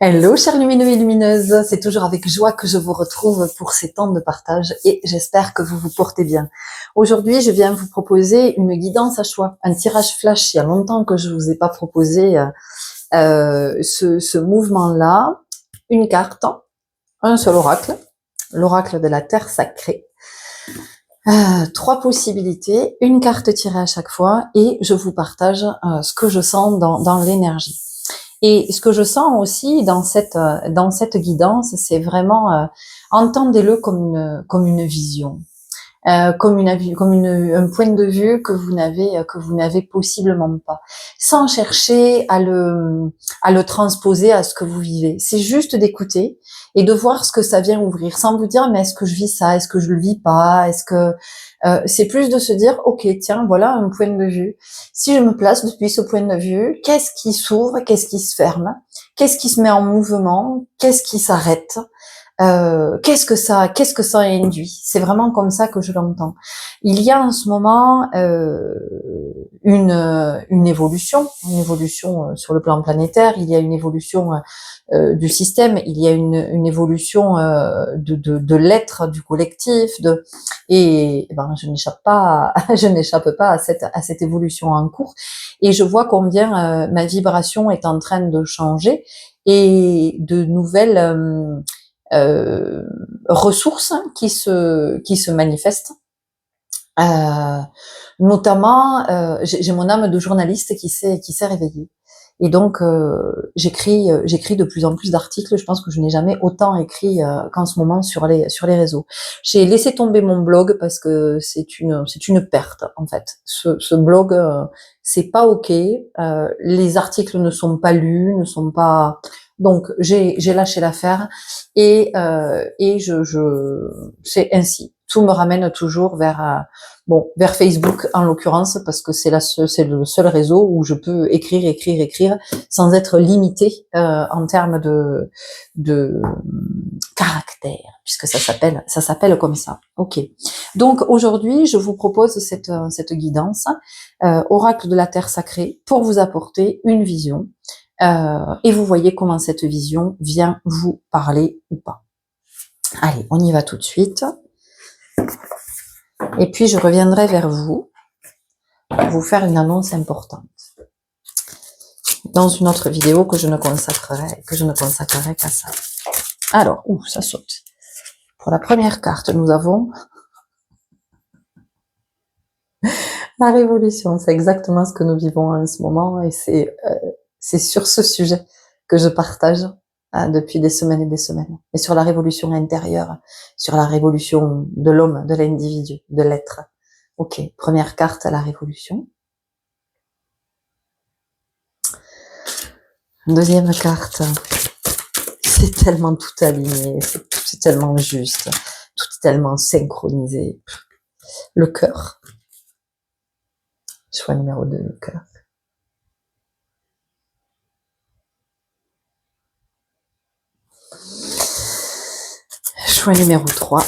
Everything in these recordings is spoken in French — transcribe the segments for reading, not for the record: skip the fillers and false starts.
Hello, chers lumineux et lumineuses, c'est toujours avec joie que je vous retrouve pour ces temps de partage et j'espère que vous vous portez bien. Aujourd'hui, je viens vous proposer une guidance à choix, un tirage flash. Il y a longtemps que je vous ai pas proposé ce mouvement-là. Une carte, un seul oracle, l'oracle de la terre sacrée. Trois possibilités, une carte tirée à chaque fois et je vous partage ce que je sens dans l'énergie. Et ce que je sens aussi dans cette guidance, c'est vraiment entendez-le comme une vision, un point de vue que vous n'avez possiblement pas, sans chercher à le transposer à ce que vous vivez. C'est juste d'écouter et de voir ce que ça vient ouvrir, sans vous dire mais est-ce que je vis ça, est-ce que je le vis pas, est-ce que c'est plus de se dire ok tiens voilà un point de vue. Si je me place depuis ce point de vue, qu'est-ce qui s'ouvre, qu'est-ce qui se ferme, qu'est-ce qui se met en mouvement, qu'est-ce qui s'arrête. Qu'est-ce que ça induit? C'est vraiment comme ça que je l'entends. Il y a en ce moment une évolution sur le plan planétaire. Il y a une évolution du système. Il y a une évolution de l'être, du collectif. Et ben, je n'échappe pas, je n'échappe pas à cette évolution en cours. Et je vois combien ma vibration est en train de changer et de nouvelles ressources qui se manifestent. Notamment, j'ai mon âme de journaliste qui s'est réveillée. Et donc, j'écris de plus en plus d'articles. Je pense que je n'ai jamais autant écrit qu'en ce moment sur les réseaux. J'ai laissé tomber mon blog parce que c'est une perte en fait. Ce blog, c'est pas ok. Les articles ne sont pas lus, ne sont pas. Donc, j'ai lâché l'affaire et c'est ainsi. Tout me ramène toujours vers vers Facebook en l'occurrence parce que c'est le seul réseau où je peux écrire sans être limitée en termes de caractère puisque ça s'appelle comme ça. Ok. Donc aujourd'hui, je vous propose cette guidance oracle de la terre sacrée pour vous apporter une vision et vous voyez comment cette vision vient vous parler ou pas. Allez, on y va tout de suite. Et puis, je reviendrai vers vous pour vous faire une annonce importante dans une autre vidéo que je ne consacrerai qu'à ça. Alors, ça saute. Pour la première carte, nous avons la révolution. C'est exactement ce que nous vivons en ce moment et c'est sur ce sujet que je partage depuis des semaines et des semaines. Et sur la révolution intérieure, sur la révolution de l'homme, de l'individu, de l'être. Ok, première carte, la révolution. Deuxième carte, c'est tellement tout aligné, c'est tellement juste, tout est tellement synchronisé. Le cœur. Choix numéro 2, le cœur. Choix numéro 3.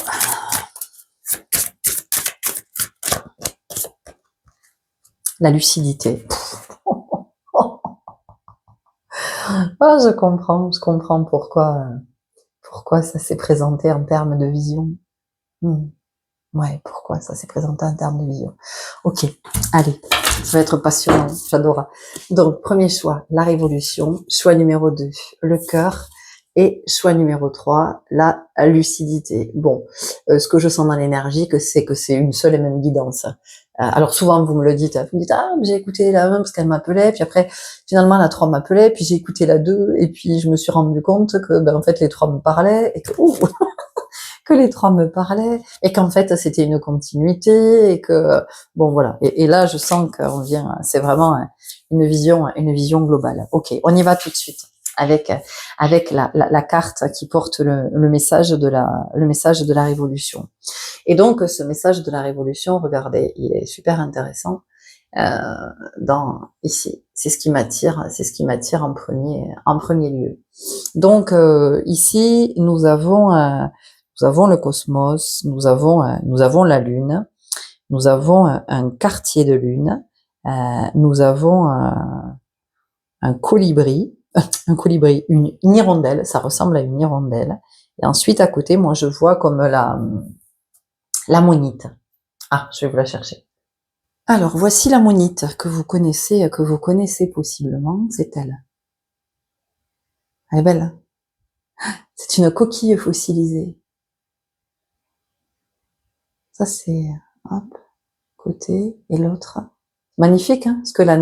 La lucidité. Ah, je comprends pourquoi ça s'est présenté en termes de vision. Ouais, pourquoi ça s'est présenté en termes de vision. Ok, allez, ça va être passionnant, j'adore. Donc, premier choix, la révolution. Choix numéro 2, le cœur. Et choix numéro 3, la lucidité. Bon, ce que je sens dans l'énergie, c'est que c'est une seule et même guidance. Alors souvent vous me le dites, vous me dites ah j'ai écouté la 1 parce qu'elle m'appelait, puis après finalement la 3 m'appelait, puis j'ai écouté la 2 et puis je me suis rendu compte que en fait les 3 me parlaient et que que les 3 me parlaient et qu'en fait c'était une continuité et que bon voilà et là je sens qu'on vient, c'est vraiment une vision globale. Ok, on y va tout de suite avec la carte qui porte le message de la révolution. Et donc ce message de la révolution, regardez, il est super intéressant ici. C'est ce qui m'attire en premier lieu. Donc ici nous avons le cosmos, nous avons la lune, nous avons un quartier de lune, nous avons un colibri un colibri, une hirondelle, ça ressemble à une hirondelle. Et ensuite, à côté, moi, je vois comme l'ammonite. Ah, je vais vous la chercher. Alors, voici l'ammonite que vous connaissez possiblement, c'est elle. Elle est belle, hein. C'est une coquille fossilisée. Ça, c'est, hop, côté, et l'autre. Magnifique, hein, ce que la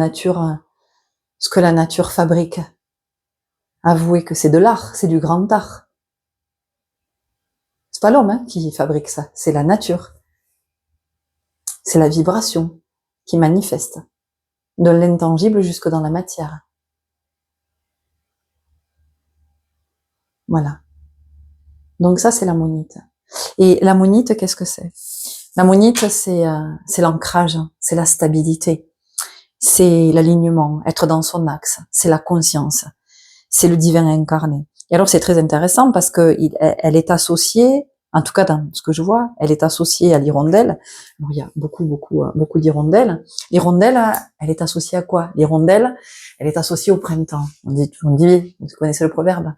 nature fabrique. Avouez que c'est de l'art, c'est du grand art. C'est pas l'homme, hein, qui fabrique ça, c'est la nature. C'est la vibration qui manifeste, de l'intangible jusque dans la matière. Voilà. Donc ça, c'est l'ammonite. Et l'ammonite, qu'est-ce que c'est? L'ammonite, c'est l'ancrage, c'est la stabilité, c'est l'alignement, être dans son axe, c'est la conscience, c'est le divin incarné. Et alors, c'est très intéressant parce que elle est associée, en tout cas dans ce que je vois, elle est associée à l'hirondelle. Alors, il y a beaucoup d'hirondelles. L'hirondelle, elle est associée à quoi? L'hirondelle, elle est associée au printemps. On dit, vous connaissez le proverbe?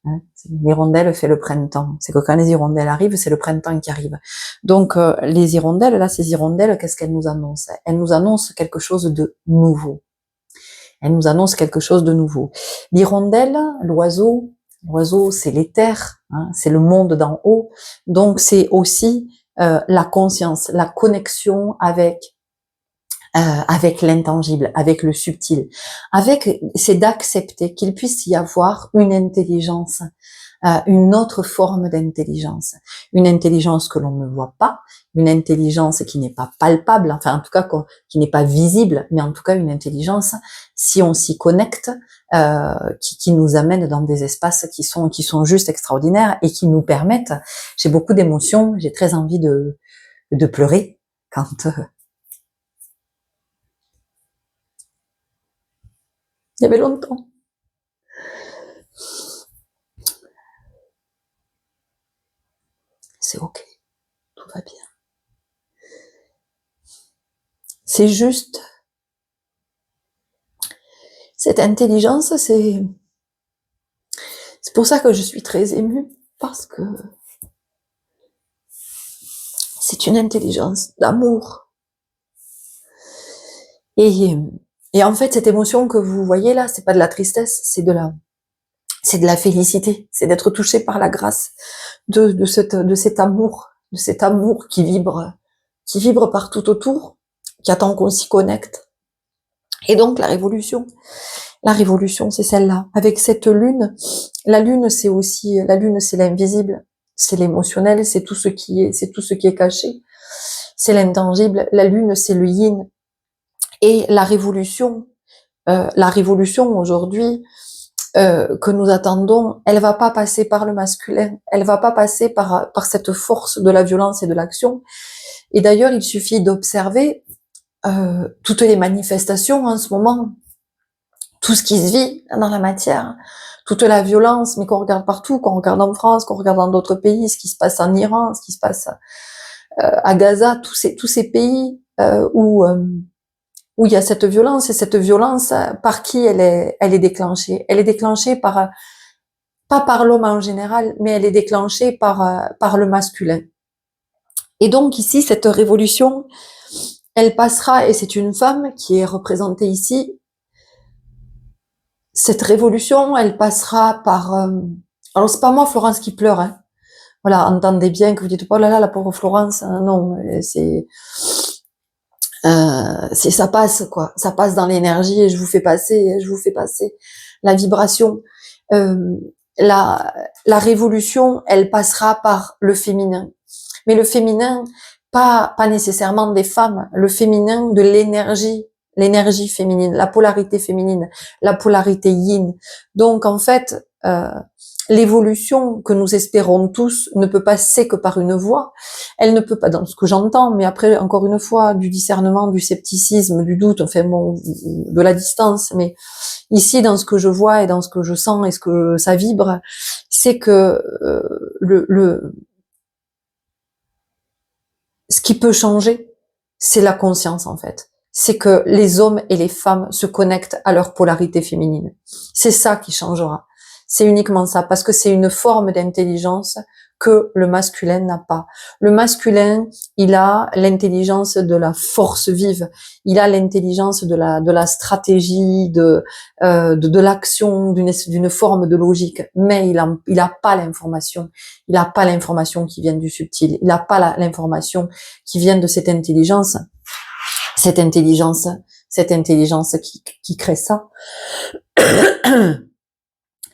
Hein, l'hirondelle fait le printemps. C'est que quand les hirondelles arrivent, c'est le printemps qui arrive. Donc les hirondelles, là, ces hirondelles, qu'est-ce qu'elles nous annoncent? Elles nous annoncent quelque chose de nouveau. Elles nous annoncent quelque chose de nouveau. L'hirondelle, l'oiseau, c'est l'éther, hein, c'est le monde d'en haut. Donc c'est aussi la conscience, la connexion avec l'intangible, avec le subtil, c'est d'accepter qu'il puisse y avoir une intelligence, une autre forme d'intelligence, une intelligence que l'on ne voit pas, une intelligence qui n'est pas palpable, enfin en tout cas qui n'est pas visible, mais en tout cas une intelligence, si on s'y connecte, qui nous amène dans des espaces qui sont juste extraordinaires et qui nous permettent. J'ai beaucoup d'émotions, j'ai très envie de pleurer quand il y avait longtemps. C'est ok, tout va bien. C'est juste, cette intelligence, c'est pour ça que je suis très émue, parce que c'est une intelligence d'amour. Et en fait, cette émotion que vous voyez là, c'est pas de la tristesse, c'est de la félicité, c'est d'être touché par la grâce de cet amour qui vibre partout autour, qui attend qu'on s'y connecte. Et donc la révolution, c'est celle-là. Avec cette lune, la lune, c'est l'invisible, c'est l'émotionnel, c'est tout ce qui est caché, c'est l'intangible. La lune, c'est le yin. Et la révolution aujourd'hui que nous attendons, elle va pas passer par le masculin, elle va pas passer par cette force de la violence et de l'action. Et d'ailleurs, il suffit d'observer toutes les manifestations en ce moment, tout ce qui se vit dans la matière, toute la violence, mais qu'on regarde partout, qu'on regarde en France, qu'on regarde dans d'autres pays, ce qui se passe en Iran, ce qui se passe à Gaza, tous ces pays où il y a cette violence, et cette violence, par qui elle est déclenchée? Elle est déclenchée pas par l'homme en général, mais elle est déclenchée par le masculin. Et donc ici, cette révolution, elle passera, et c'est une femme qui est représentée ici, cette révolution, elle passera par... alors c'est pas moi, Florence, qui pleure, hein. Voilà, entendez bien que vous dites, oh là là, la pauvre Florence, hein, non, ça passe, quoi. Ça passe dans l'énergie, et je vous fais passer la vibration. La révolution, elle passera par le féminin. Mais le féminin, pas nécessairement des femmes, le féminin de l'énergie féminine, la polarité féminine, la polarité yin. Donc en fait, l'évolution que nous espérons tous ne peut passer que par une voie. Elle ne peut pas, dans ce que j'entends, mais après, encore une fois, du discernement, du scepticisme, du doute, enfin bon, de la distance, mais ici, dans ce que je vois et dans ce que je sens et ce que ça vibre, c'est que ce qui peut changer, c'est la conscience, en fait. c'est que les hommes et les femmes se connectent à leur polarité féminine. C'est ça qui changera. C'est uniquement ça, parce que c'est une forme d'intelligence que le masculin n'a pas. Le masculin, il a l'intelligence de la force vive, il a l'intelligence de la stratégie, de l'action, d'une forme de logique, mais il a pas l'information. Il a pas l'information qui vient du subtil. Il a pas l'information qui vient de cette intelligence. Cette intelligence, qui crée ça.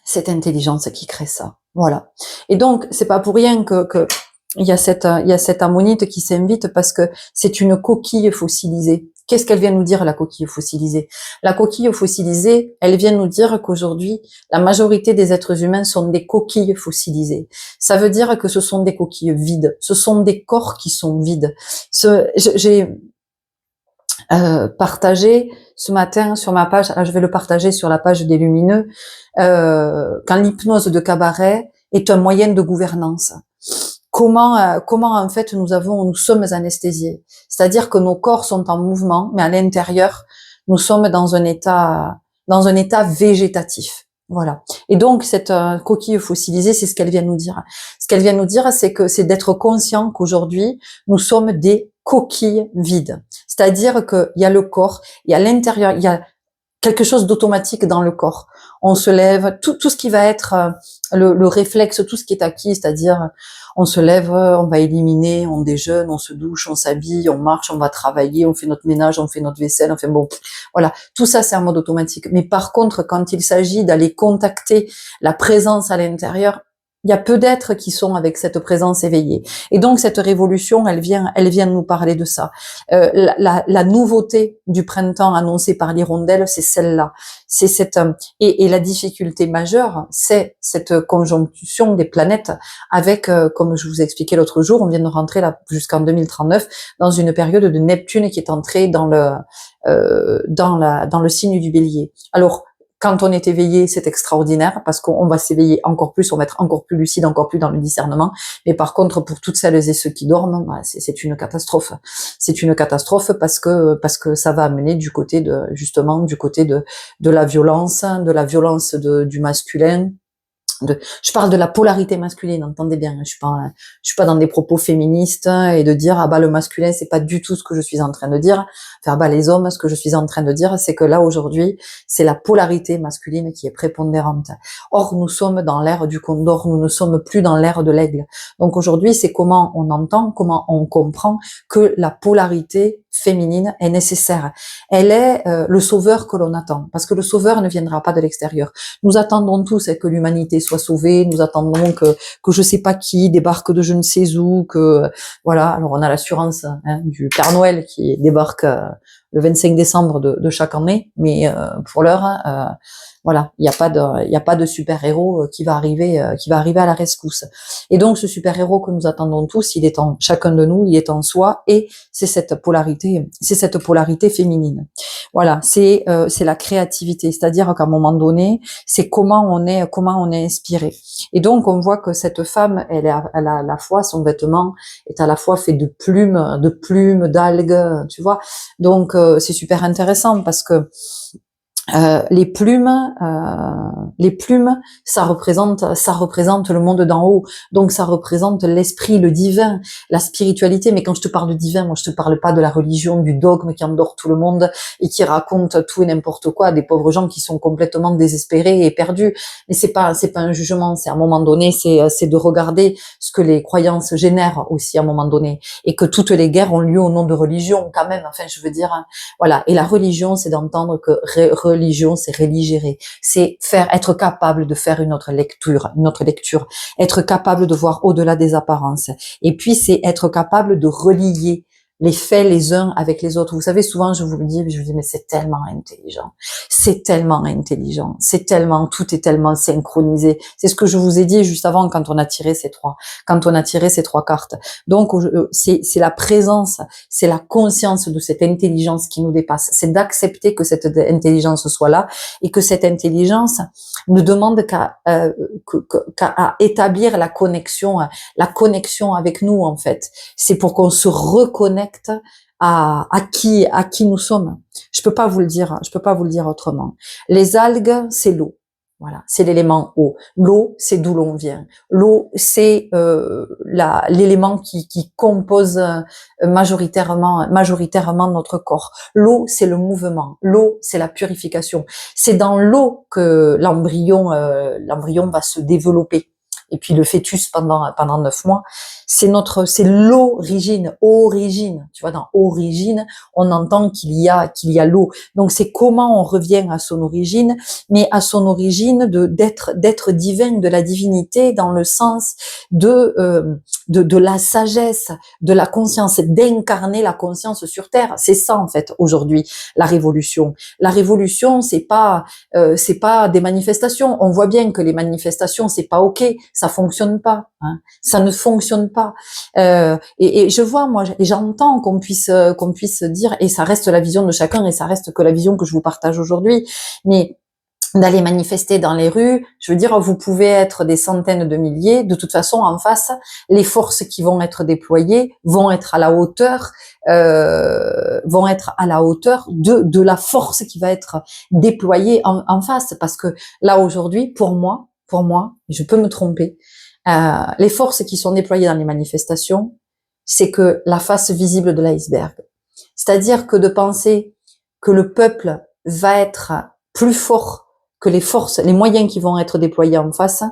Cette intelligence qui crée ça. Voilà. Et donc, c'est pas pour rien que il y a cette ammonite qui s'invite, parce que c'est une coquille fossilisée. Qu'est-ce qu'elle vient nous dire, la coquille fossilisée? La coquille fossilisée, elle vient nous dire qu'aujourd'hui, la majorité des êtres humains sont des coquilles fossilisées. Ça veut dire que ce sont des coquilles vides. Ce sont des corps qui sont vides. J'ai partagé ce matin sur ma page, je vais le partager sur la page des Lumineux, quand l'hypnose de cabaret est un moyen de gouvernance. Comment en fait nous sommes anesthésiés. C'est-à-dire que nos corps sont en mouvement, mais à l'intérieur, nous sommes dans un état végétatif. Voilà. Et donc cette coquille fossilisée, c'est ce qu'elle vient nous dire. Ce qu'elle vient nous dire, c'est que c'est d'être conscient qu'aujourd'hui, nous sommes des coquilles vides. C'est-à-dire qu'il y a le corps, et à l'intérieur, il y a quelque chose d'automatique dans le corps. On se lève, tout ce qui va être le réflexe, tout ce qui est acquis, c'est-à-dire on se lève, on va éliminer, on déjeune, on se douche, on s'habille, on marche, on va travailler, on fait notre ménage, on fait notre vaisselle, on fait bon, voilà, tout ça c'est un mode automatique. Mais par contre, quand il s'agit d'aller contacter la présence à l'intérieur, il y a peu d'êtres qui sont avec cette présence éveillée. Et donc cette révolution, elle vient nous parler de ça. La nouveauté du printemps annoncée par l'hirondelle, c'est celle-là. C'est et la difficulté majeure, c'est cette conjonction des planètes avec, comme je vous ai expliqué l'autre jour, on vient de rentrer là jusqu'en 2039 dans une période de Neptune qui est entrée dans le signe du Bélier. Alors quand on est éveillé, c'est extraordinaire parce qu'on va s'éveiller encore plus, on va être encore plus lucide, encore plus dans le discernement. Mais par contre, pour toutes celles et ceux qui dorment, bah, c'est une catastrophe. C'est une catastrophe parce que ça va amener du côté de la violence, du masculin. Je parle de la polarité masculine, entendez bien. Je suis pas dans des propos féministes et de dire ah bah le masculin c'est pas du tout ce que je suis en train de dire. Faire bah les hommes, ce que je suis en train de dire, c'est que là aujourd'hui c'est la polarité masculine qui est prépondérante. Or nous sommes dans l'ère du condor, nous ne sommes plus dans l'ère de l'aigle. Donc aujourd'hui c'est comment on entend, comment on comprend que la polarité féminine est nécessaire. Elle est le sauveur que l'on attend, parce que le sauveur ne viendra pas de l'extérieur. Nous attendons tous que l'humanité soit sauvée, nous attendons que je sais pas qui débarque de je ne sais où, que voilà. Alors on a l'assurance du Père Noël qui débarque le 25 décembre de chaque année, mais pour l'heure, voilà, il n'y a pas de super héros qui va arriver à la rescousse. Et donc ce super héros que nous attendons tous, il est en chacun de nous, il est en soi, et c'est cette polarité féminine. Voilà, c'est la créativité, c'est-à-dire qu'à un moment donné, c'est comment on est inspiré. Et donc on voit que cette femme, elle a à la fois, son vêtement est à la fois fait de plumes, d'algues, tu vois. Donc c'est super intéressant parce que les plumes, ça représente le monde d'en haut. Donc ça représente l'esprit, le divin, la spiritualité. Mais quand je te parle de divin, moi je te parle pas de la religion, du dogme qui endort tout le monde et qui raconte tout et n'importe quoi à des pauvres gens qui sont complètement désespérés et perdus. Mais c'est pas un jugement. C'est à un moment donné, c'est de regarder ce que les croyances génèrent aussi à un moment donné, et que toutes les guerres ont lieu au nom de religion quand même. Enfin, je veux dire, hein, voilà. Et la religion, c'est d'entendre que religion, c'est religérer, c'est être capable de faire une autre lecture, être capable de voir au-delà des apparences. Et puis, c'est être capable de relier les faits les uns avec les autres. Vous savez, souvent, je vous dis, mais c'est tellement intelligent. Tout est tellement synchronisé. C'est ce que je vous ai dit juste avant quand on a tiré ces trois cartes. Donc, c'est la présence, c'est la conscience de cette intelligence qui nous dépasse. C'est d'accepter que cette intelligence soit là et que cette intelligence ne demande qu'à établir la connexion avec nous, en fait. C'est pour qu'on se reconnecte à qui nous sommes. Je peux pas vous le dire, je peux pas vous le dire autrement. Les algues, c'est l'eau. Voilà, c'est l'élément eau. L'eau, c'est d'où l'on vient. L'eau, c'est l'élément qui compose majoritairement notre corps. L'eau, c'est le mouvement. L'eau, c'est la purification. C'est dans l'eau que l'embryon va se développer. Et puis le fœtus pendant 9 mois, c'est origine. Tu vois, dans origine, on entend qu'il y a l'eau. Donc c'est comment on revient à son origine, mais à son origine d'être divin, de la divinité dans le sens de la sagesse, de la conscience, d'incarner la conscience sur terre. C'est ça en fait aujourd'hui la révolution. La révolution, c'est pas des manifestations. On voit bien que les manifestations, c'est pas ok, ça fonctionne pas. Hein. Ça ne fonctionne pas. Et je vois, moi, et j'entends qu'on puisse dire, et ça reste la vision de chacun, et ça reste que la vision que je vous partage aujourd'hui, mais d'aller manifester dans les rues, je veux dire, vous pouvez être des centaines de milliers, de toute façon, en face, les forces qui vont être déployées vont être à la hauteur, de la force qui va être déployée en face, parce que là aujourd'hui, pour moi, je peux me tromper, les forces qui sont déployées dans les manifestations, c'est que la face visible de l'iceberg. C'est-à-dire que de penser que le peuple va être plus fort que les forces, les moyens qui vont être déployés en face,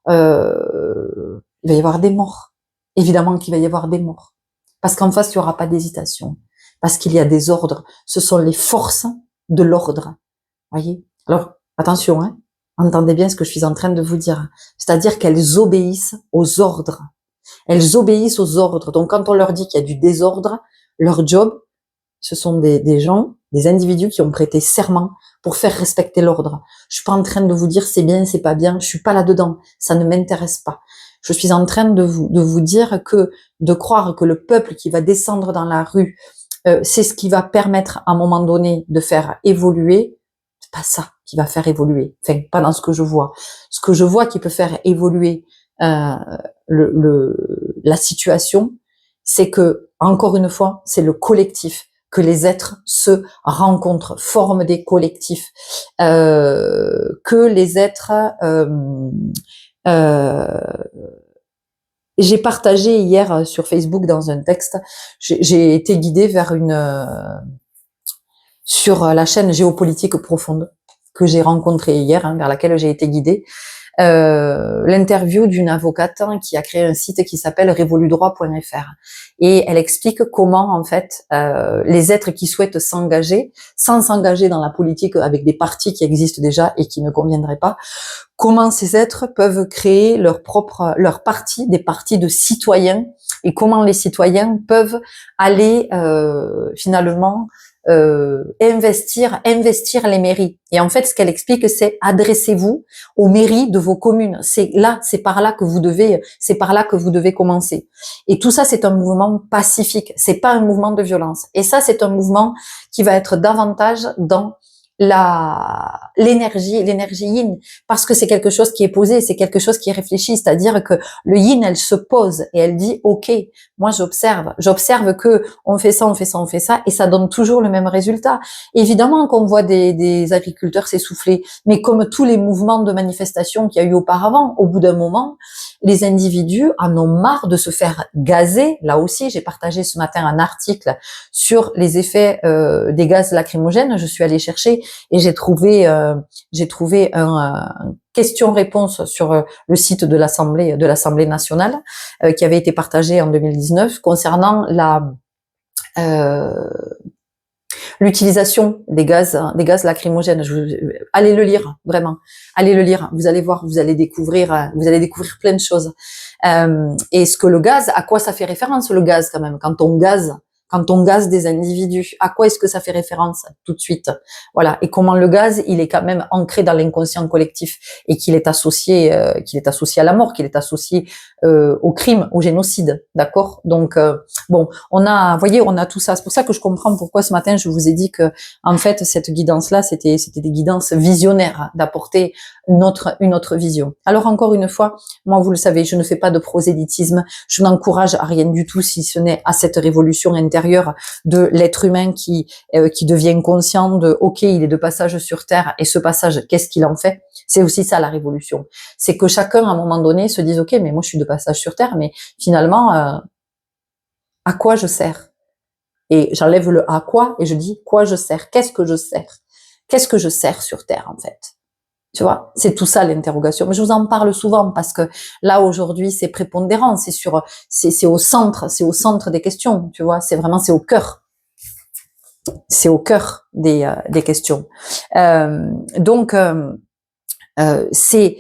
il va y avoir des morts. Évidemment qu'il va y avoir des morts. Parce qu'en face, il n'y aura pas d'hésitation. Parce qu'il y a des ordres. Ce sont les forces de l'ordre. Voyez? Alors, attention, hein. Entendez bien ce que je suis en train de vous dire. C'est-à-dire qu'elles obéissent aux ordres. Elles obéissent aux ordres. Donc, quand on leur dit qu'il y a du désordre, leur job, ce sont des gens, des individus qui ont prêté serment pour faire respecter l'ordre. Je suis pas en train de vous dire c'est bien, c'est pas bien. Je suis pas là-dedans. Ça ne m'intéresse pas. Je suis en train de vous dire que de croire que le peuple qui va descendre dans la rue, c'est ce qui va permettre à un moment donné de faire évoluer. C'est pas ça qui va faire évoluer. Enfin, pas dans ce que je vois. Ce que je vois qui peut faire évoluer la situation, c'est que, encore une fois, c'est le collectif, que les êtres se rencontrent, forment des collectifs, que les êtres... j'ai partagé hier sur Facebook dans un texte, j'ai été guidée vers sur la chaîne Géopolitique Profonde que j'ai rencontrée hier, vers laquelle j'ai été guidée, l'interview d'une avocate qui a créé un site qui s'appelle révoludroit.fr, et elle explique comment en fait les êtres qui souhaitent s'engager, sans s'engager dans la politique avec des partis qui existent déjà et qui ne conviendraient pas, comment ces êtres peuvent créer leur parti, des partis de citoyens, et comment les citoyens peuvent aller finalement investir les mairies. Et en fait, ce qu'elle explique, c'est adressez-vous aux mairies de vos communes. C'est par là que vous devez commencer. Et tout ça, c'est un mouvement pacifique. C'est pas un mouvement de violence. Et ça, c'est un mouvement qui va être davantage dans l'énergie yin, parce que c'est quelque chose qui est posé, c'est quelque chose qui est réfléchi, c'est-à-dire que le yin, elle se pose et elle dit ok, moi j'observe que on fait ça, et ça donne toujours le même résultat. Évidemment qu'on voit des agriculteurs s'essouffler, mais comme tous les mouvements de manifestation qu'il y a eu auparavant, au bout d'un moment, les individus en ont marre de se faire gazer. Là aussi, j'ai partagé ce matin un article sur les effets des gaz lacrymogènes. Je suis allée chercher et j'ai trouvé un question-réponse sur le site de l'Assemblée nationale qui avait été partagé en 2019 concernant l'utilisation des gaz lacrymogènes. Allez le lire, vraiment. Allez le lire. Vous allez voir, vous allez découvrir plein de choses. Et ce que le gaz, à quoi ça fait référence le gaz quand même, quand on gaze des individus, à quoi est-ce que ça fait référence tout de suite? Voilà. Et comment le gaz, il est quand même ancré dans l'inconscient collectif et qu'il est associé à la mort, qu'il est associé au crime, au génocide, d'accord? Donc bon, on a tout ça. C'est pour ça que je comprends pourquoi ce matin je vous ai dit que en fait cette guidance-là, c'était des guidances visionnaires, d'apporter une autre vision. Alors encore une fois, moi vous le savez, je ne fais pas de prosélytisme, je n'encourage à rien du tout si ce n'est à cette révolution intérieure l'intérieur de l'être humain qui devient conscient de ok, il est de passage sur Terre et ce passage, qu'est-ce qu'il en fait? C'est aussi ça la révolution. C'est que chacun à un moment donné se dise ok, mais moi je suis de passage sur Terre, mais finalement à quoi je sers? Et j'enlève le à quoi et je dis quoi je sers? Qu'est-ce que je sers? Qu'est-ce que je sers sur Terre en fait? Tu vois, c'est tout ça l'interrogation. Mais je vous en parle souvent parce que là aujourd'hui c'est prépondérant, c'est au centre des questions. Tu vois, c'est vraiment c'est au cœur des questions. Donc c'est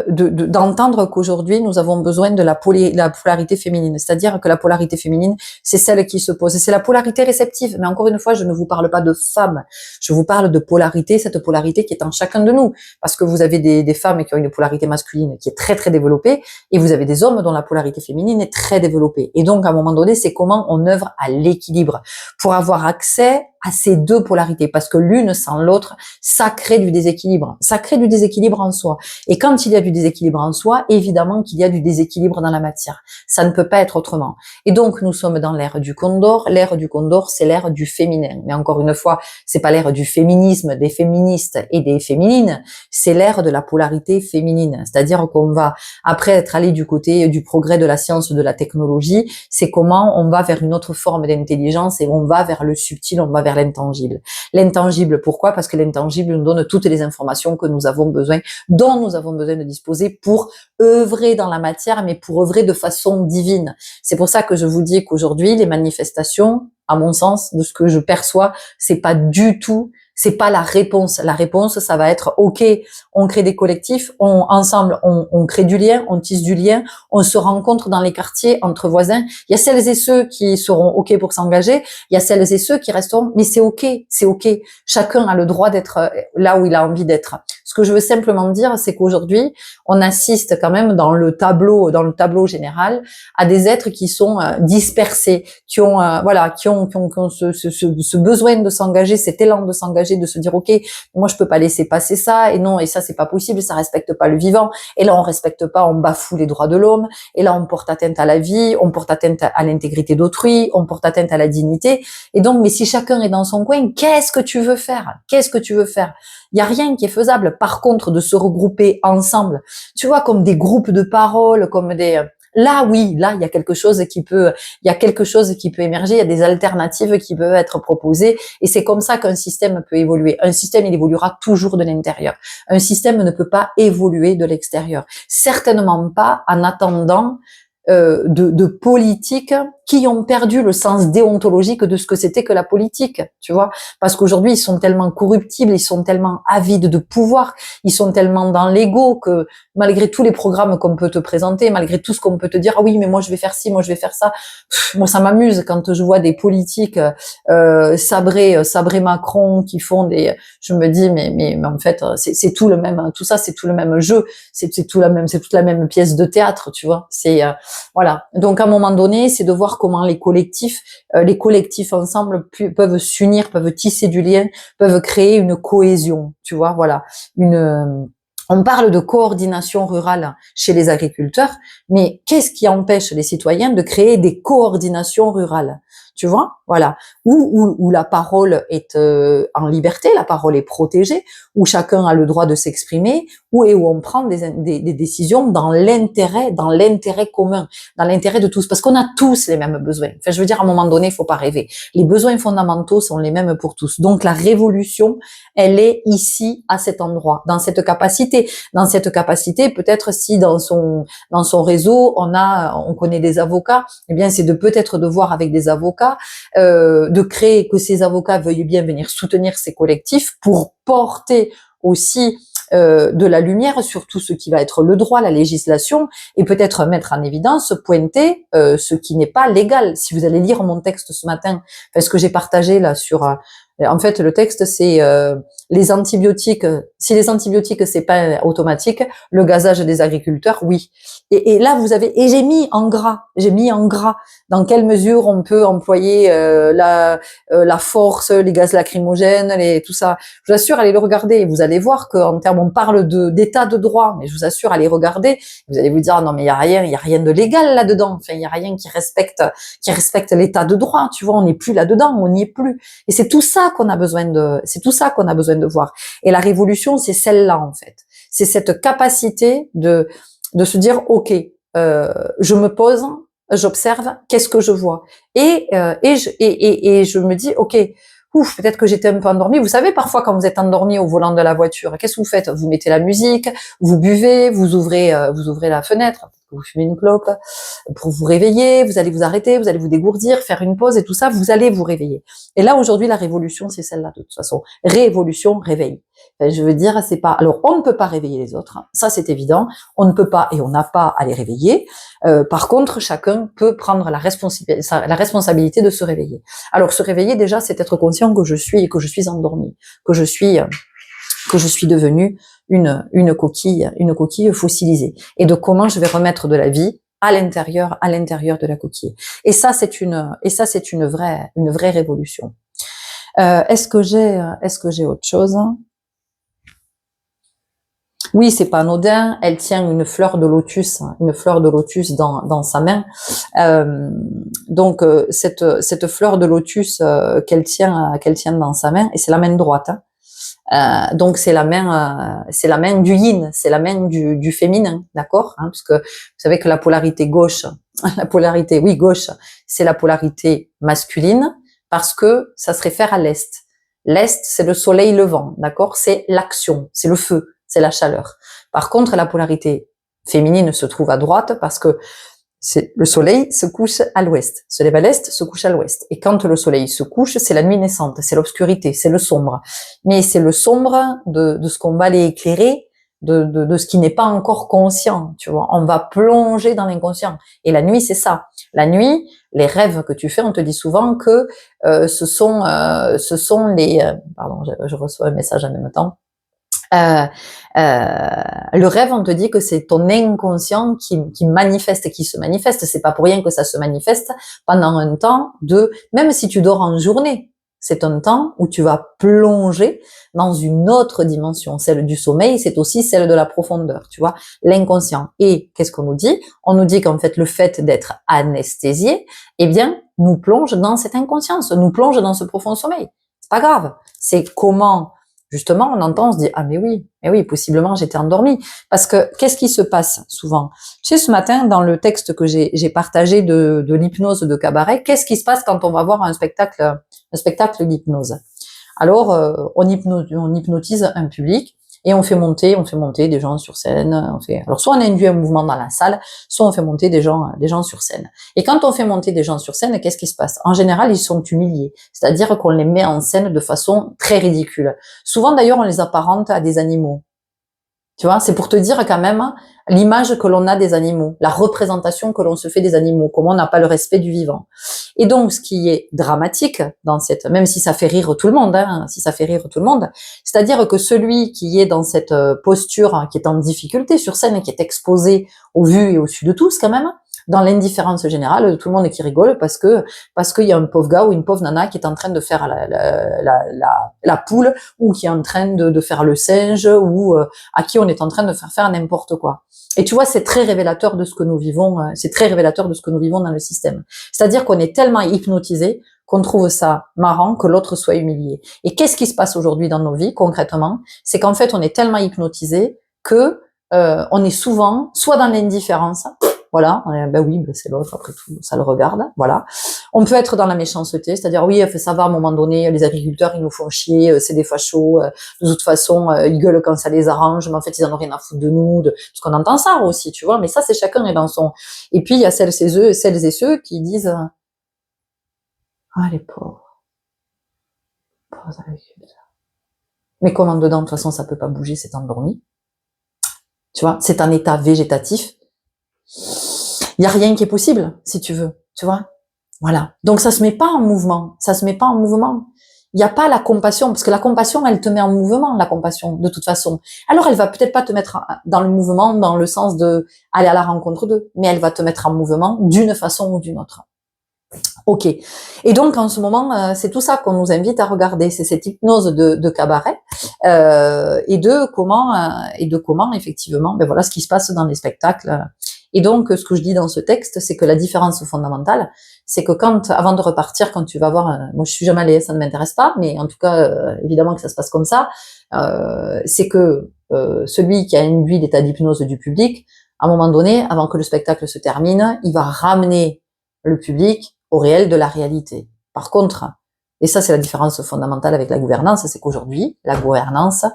d'entendre qu'aujourd'hui nous avons besoin de la polarité féminine, c'est-à-dire que la polarité féminine c'est celle qui se pose, et c'est la polarité réceptive. Mais encore une fois, je ne vous parle pas de femmes, je vous parle de polarité, cette polarité qui est en chacun de nous, parce que vous avez des femmes qui ont une polarité masculine qui est très très développée, et vous avez des hommes dont la polarité féminine est très développée. Et donc à un moment donné, c'est comment on œuvre à l'équilibre pour avoir accès à ces deux polarités, parce que l'une sans l'autre, ça crée du déséquilibre. Ça crée du déséquilibre en soi. Et quand il y a du déséquilibre en soi, évidemment qu'il y a du déséquilibre dans la matière. Ça ne peut pas être autrement. Et donc, nous sommes dans l'ère du Condor. L'ère du Condor, c'est l'ère du féminin. Mais encore une fois, c'est pas l'ère du féminisme, des féministes et des féminines. C'est l'ère de la polarité féminine. C'est-à-dire qu'on va, après être allé du côté du progrès de la science, de la technologie, c'est comment on va vers une autre forme d'intelligence et on va vers le subtil, on va vers l'intangible. L'intangible, pourquoi? Parce que l'intangible nous donne toutes les informations que nous avons besoin, dont nous avons besoin de disposer pour œuvrer dans la matière, mais pour œuvrer de façon divine. C'est pour ça que je vous dis qu'aujourd'hui, les manifestations, à mon sens, de ce que je perçois, c'est pas du tout, c'est pas la réponse. La réponse, ça va être, ok, on crée des collectifs, ensemble, on crée du lien, on tisse du lien, on se rencontre dans les quartiers entre voisins. Il y a celles et ceux qui seront ok pour s'engager, il y a celles et ceux qui resteront, mais c'est ok, c'est ok. Chacun a le droit d'être là où il a envie d'être. Ce que je veux simplement dire, c'est qu'aujourd'hui, on assiste quand même dans le tableau général, à des êtres qui sont dispersés, qui ont ce besoin de s'engager, cet élan de s'engager, de se dire ok, moi je peux pas laisser passer ça, et non, et ça c'est pas possible, ça respecte pas le vivant, et là on respecte pas, on bafoue les droits de l'homme, et là on porte atteinte à la vie, on porte atteinte à l'intégrité d'autrui, on porte atteinte à la dignité. Et donc, mais si chacun est dans son coin, qu'est-ce que tu veux faire? Qu'est-ce que tu veux faire? Il y a rien qui est faisable. Par contre, de se regrouper ensemble, tu vois, comme des groupes de parole, comme des là, oui, là, il y a quelque chose qui peut émerger, il y a des alternatives qui peuvent être proposées, et c'est comme ça qu'un système peut évoluer. Un système, il évoluera toujours de l'intérieur. Un système ne peut pas évoluer de l'extérieur. Certainement pas en attendant de politiques qui ont perdu le sens déontologique de ce que c'était que la politique, tu vois, parce qu'aujourd'hui ils sont tellement corruptibles, ils sont tellement avides de pouvoir, ils sont tellement dans l'ego que malgré tous les programmes qu'on peut te présenter, malgré tout ce qu'on peut te dire, ah oui mais moi je vais faire ci, moi je vais faire ça, moi ça m'amuse quand je vois des politiques sabrer Macron qui font je me dis mais en fait c'est tout le même, tout ça c'est tout le même jeu, c'est toute la même pièce de théâtre, tu vois, voilà. Donc à un moment donné, c'est de voir comment les collectifs ensemble peuvent s'unir, peuvent tisser du lien, peuvent créer une cohésion, tu vois, voilà. On parle de coordination rurale chez les agriculteurs, mais qu'est-ce qui empêche les citoyens de créer des coordinations rurales? Tu vois, voilà, où la parole est en liberté, la parole est protégée, où chacun a le droit de s'exprimer, où on prend des décisions dans l'intérêt commun, dans l'intérêt de tous, parce qu'on a tous les mêmes besoins. Enfin, je veux dire, à un moment donné, il faut pas rêver. Les besoins fondamentaux sont les mêmes pour tous. Donc, la révolution, elle est ici, à cet endroit, dans cette capacité. Dans cette capacité, peut-être si dans son réseau, on connaît des avocats, eh bien, c'est peut-être de voir avec des avocats, de créer que ces avocats veuillent bien venir soutenir ces collectifs pour porter aussi de la lumière sur tout ce qui va être le droit, la législation, et peut-être mettre en évidence, pointer ce qui n'est pas légal. Si vous allez lire mon texte ce matin, enfin, ce que j'ai partagé là sur Et en fait, le texte, c'est les antibiotiques. Si les antibiotiques, c'est pas automatique, le gazage des agriculteurs, oui. Et là, vous avez. Et j'ai mis en gras. J'ai mis en gras. Dans quelle mesure on peut employer la force, les gaz lacrymogènes, tout ça. Je vous assure, allez le regarder. Vous allez voir qu'en termes, on parle d'état de droit, mais je vous assure, allez regarder. Vous allez vous dire non, mais il y a rien de légal là-dedans. Enfin, il y a rien qui respecte l'état de droit. Tu vois, on n'est plus là-dedans, on n'y est plus. Et c'est tout ça qu'on a besoin de voir. Et la révolution, c'est celle-là en fait. C'est cette capacité de se dire ok, je me pose, j'observe, qu'est-ce que je vois, et je me dis ok. Ouf, peut-être que j'étais un peu endormie. Vous savez, parfois, quand vous êtes endormi au volant de la voiture, qu'est-ce que vous faites? Vous mettez la musique, vous buvez, vous ouvrez la fenêtre, vous fumez une clope pour vous réveiller, vous allez vous arrêter, vous allez vous dégourdir, faire une pause et tout ça, vous allez vous réveiller. Et là, aujourd'hui, la révolution, c'est celle-là, de toute façon. Révolution, réveil. Enfin, je veux dire, c'est pas, alors, on ne peut pas réveiller les autres. Ça, c'est évident. On ne peut pas et on n'a pas à les réveiller. Par contre, chacun peut prendre la responsabilité de se réveiller. Alors, se réveiller, déjà, c'est être conscient que je suis endormie, que je suis devenue une coquille fossilisée, et de comment je vais remettre de la vie à l'intérieur de la coquille. Et ça, c'est une vraie révolution. Est-ce que j'ai autre chose? Oui, c'est pas anodin. Elle tient une fleur de lotus dans sa main. Donc cette fleur de lotus qu'elle tient dans sa main, et c'est la main droite. Donc c'est la main du yin, c'est la main du féminin, d'accord, puisque vous savez que la polarité gauche, gauche, c'est la polarité masculine, parce que ça se réfère à l'est. L'est, c'est le soleil levant, d'accord, c'est l'action, c'est le feu, c'est la chaleur. Par contre, la polarité féminine se trouve à droite, parce que le soleil se couche à l'ouest, se lève à l'est, se couche à l'ouest. Et quand le soleil se couche, c'est la nuit naissante, c'est l'obscurité, c'est le sombre. Mais c'est le sombre de ce qu'on va aller éclairer, de ce qui n'est pas encore conscient, tu vois. On va plonger dans l'inconscient. Et la nuit, c'est ça. La nuit, les rêves que tu fais, on te dit souvent que ce sont les... pardon, je reçois un message en même temps. Le rêve, on te dit que c'est ton inconscient qui se manifeste. C'est pas pour rien que ça se manifeste pendant un temps même si tu dors en journée, c'est un temps où tu vas plonger dans une autre dimension. Celle du sommeil, c'est aussi celle de la profondeur, tu vois, l'inconscient. Et qu'est-ce qu'on nous dit? On nous dit qu'en fait, le fait d'être anesthésié, eh bien, nous plonge dans cette inconscience, nous plonge dans ce profond sommeil. C'est pas grave. C'est comment, justement, on entend, on se dit, ah mais oui, possiblement j'étais endormie. Parce que qu'est-ce qui se passe souvent? Tu sais, ce matin, dans le texte que j'ai partagé de l'hypnose de cabaret, qu'est-ce qui se passe quand on va voir un spectacle d'hypnose? Alors, on hypnotise un public, et on fait monter des gens sur scène. Alors soit on induit un mouvement dans la salle, soit on fait monter des gens sur scène. Et quand on fait monter des gens sur scène, qu'est-ce qui se passe? En général, ils sont humiliés, c'est-à-dire qu'on les met en scène de façon très ridicule. Souvent d'ailleurs, on les apparente à des animaux. Tu vois, c'est pour te dire quand même l'image que l'on a des animaux, la représentation que l'on se fait des animaux, comment on n'a pas le respect du vivant. Et donc, ce qui est dramatique dans même si ça fait rire tout le monde, c'est-à-dire que celui qui est dans cette posture, qui est en difficulté sur scène, qui est exposé au vu et au su de tous quand même, dans l'indifférence générale de tout le monde qui rigole parce qu'il y a un pauvre gars ou une pauvre nana qui est en train de faire la poule, ou qui est en train de faire le singe, ou à qui on est en train de faire n'importe quoi. Et tu vois, c'est très révélateur de ce que nous vivons, dans le système. C'est-à-dire qu'on est tellement hypnotisé qu'on trouve ça marrant que l'autre soit humilié. Et qu'est-ce qui se passe aujourd'hui dans nos vies concrètement? C'est qu'en fait, on est tellement hypnotisé que on est souvent soit dans l'indifférence. Voilà, c'est l'autre, après tout, ça le regarde, voilà. On peut être dans la méchanceté, c'est-à-dire, oui, ça va, à un moment donné, les agriculteurs, ils nous font chier, c'est des fachos, de toute façon, ils gueulent quand ça les arrange, mais en fait, ils en ont rien à foutre de nous, parce qu'on entend ça aussi, tu vois, mais ça, c'est chacun est dans son... Et puis, il y a celles et ceux qui disent, ah, les pauvres agriculteurs. Mais comment dedans, de toute façon, ça peut pas bouger, c'est endormi. Tu vois, c'est un état végétatif. Il y a rien qui est possible, si tu veux, tu vois. Voilà. Donc ça se met pas en mouvement, il n'y a pas la compassion, parce que la compassion, elle te met en mouvement, la compassion, de toute façon. Alors, elle va peut-être pas te mettre dans le mouvement, dans le sens de aller à la rencontre d'eux, mais elle va te mettre en mouvement d'une façon ou d'une autre. Ok. Et donc, en ce moment, c'est tout ça qu'on nous invite à regarder, c'est cette hypnose de cabaret, et de comment, effectivement, ben voilà, ce qui se passe dans les spectacles. Et donc, ce que je dis dans ce texte, c'est que la différence fondamentale, c'est que avant de repartir, quand tu vas voir, moi je suis jamais allée, ça ne m'intéresse pas, mais en tout cas, évidemment que ça se passe comme ça, c'est que celui qui a induit l'état d'hypnose du public, à un moment donné, avant que le spectacle se termine, il va ramener le public au réel de la réalité. Par contre, et ça c'est la différence fondamentale avec la gouvernance, c'est qu'aujourd'hui, la gouvernance,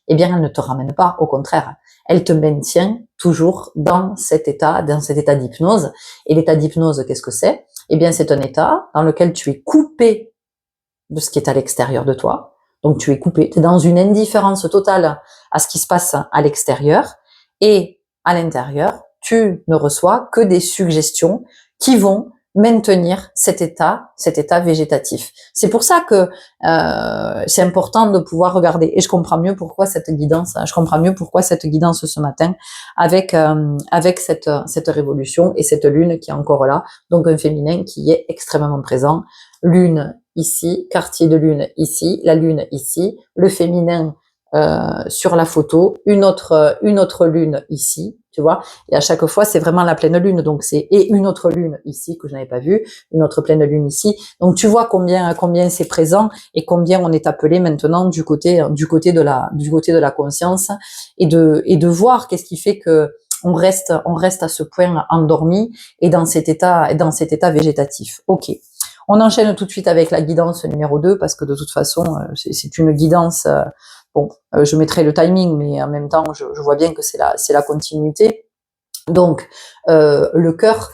eh bien, elle ne te ramène pas, au contraire, elle te maintient toujours dans cet état d'hypnose. Et l'état d'hypnose, qu'est-ce que c'est? Eh bien, c'est un état dans lequel tu es coupé de ce qui est à l'extérieur de toi. Donc, tu es coupé, tu es dans une indifférence totale à ce qui se passe à l'extérieur. Et à l'intérieur, tu ne reçois que des suggestions qui vont maintenir cet état végétatif. C'est pour ça que c'est important de pouvoir regarder. Et je comprends mieux pourquoi cette guidance ce matin avec cette révolution et cette lune qui est encore là. Donc un féminin qui est extrêmement présent. Lune ici, quartier de lune ici, la lune ici, le féminin sur la photo, une autre lune ici, tu vois. Et à chaque fois, c'est vraiment la pleine lune. Donc et une autre lune ici que je n'avais pas vue, une autre pleine lune ici. Donc tu vois combien c'est présent et combien on est appelé maintenant du côté de la conscience et de voir qu'est-ce qui fait que on reste à ce point endormi et dans cet état végétatif. Ok. On enchaîne tout de suite avec la guidance numéro 2 parce que de toute façon, c'est une guidance. Je mettrai le timing, mais en même temps, je vois bien que c'est la continuité. Donc, le cœur,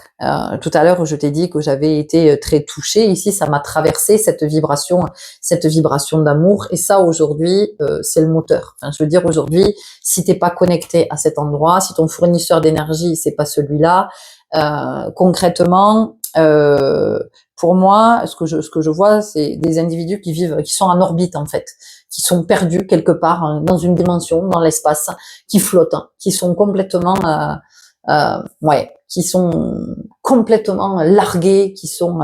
tout à l'heure, je t'ai dit que j'avais été très touchée. Ici, ça m'a traversé cette vibration d'amour. Et ça, aujourd'hui, c'est le moteur. Enfin, je veux dire, aujourd'hui, si t'es pas connecté à cet endroit, si ton fournisseur d'énergie, c'est pas celui-là, concrètement, pour moi, ce que je vois, c'est des individus qui sont en orbite, en fait, qui sont perdus quelque part dans une dimension, dans l'espace, qui flottent, qui sont complètement, qui sont complètement largués, qui sont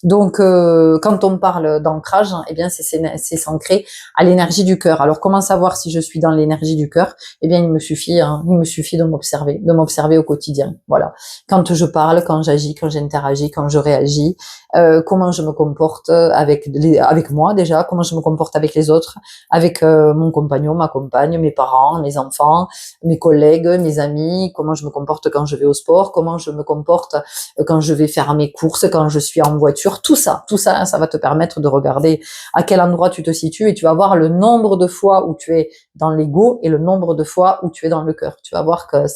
donc quand on parle d'ancrage, eh bien c'est s'ancrer à l'énergie du cœur. Alors comment savoir si je suis dans l'énergie du cœur? Eh bien il me suffit de m'observer au quotidien. Voilà. Quand je parle, quand j'agis, quand j'interagis, quand je réagis, comment je me comporte avec moi déjà, comment je me comporte avec les autres, avec mon compagnon, ma compagne, mes parents, mes enfants, mes collègues, mes amis, comment je me comporte quand je vais au sport, comment je me comporte quand je vais faire mes courses, quand je suis en voiture, tout ça, ça va te permettre de regarder à quel endroit tu te situes et tu vas voir le nombre de fois où tu es dans l'ego et le nombre de fois où tu es dans le cœur. Tu vas voir que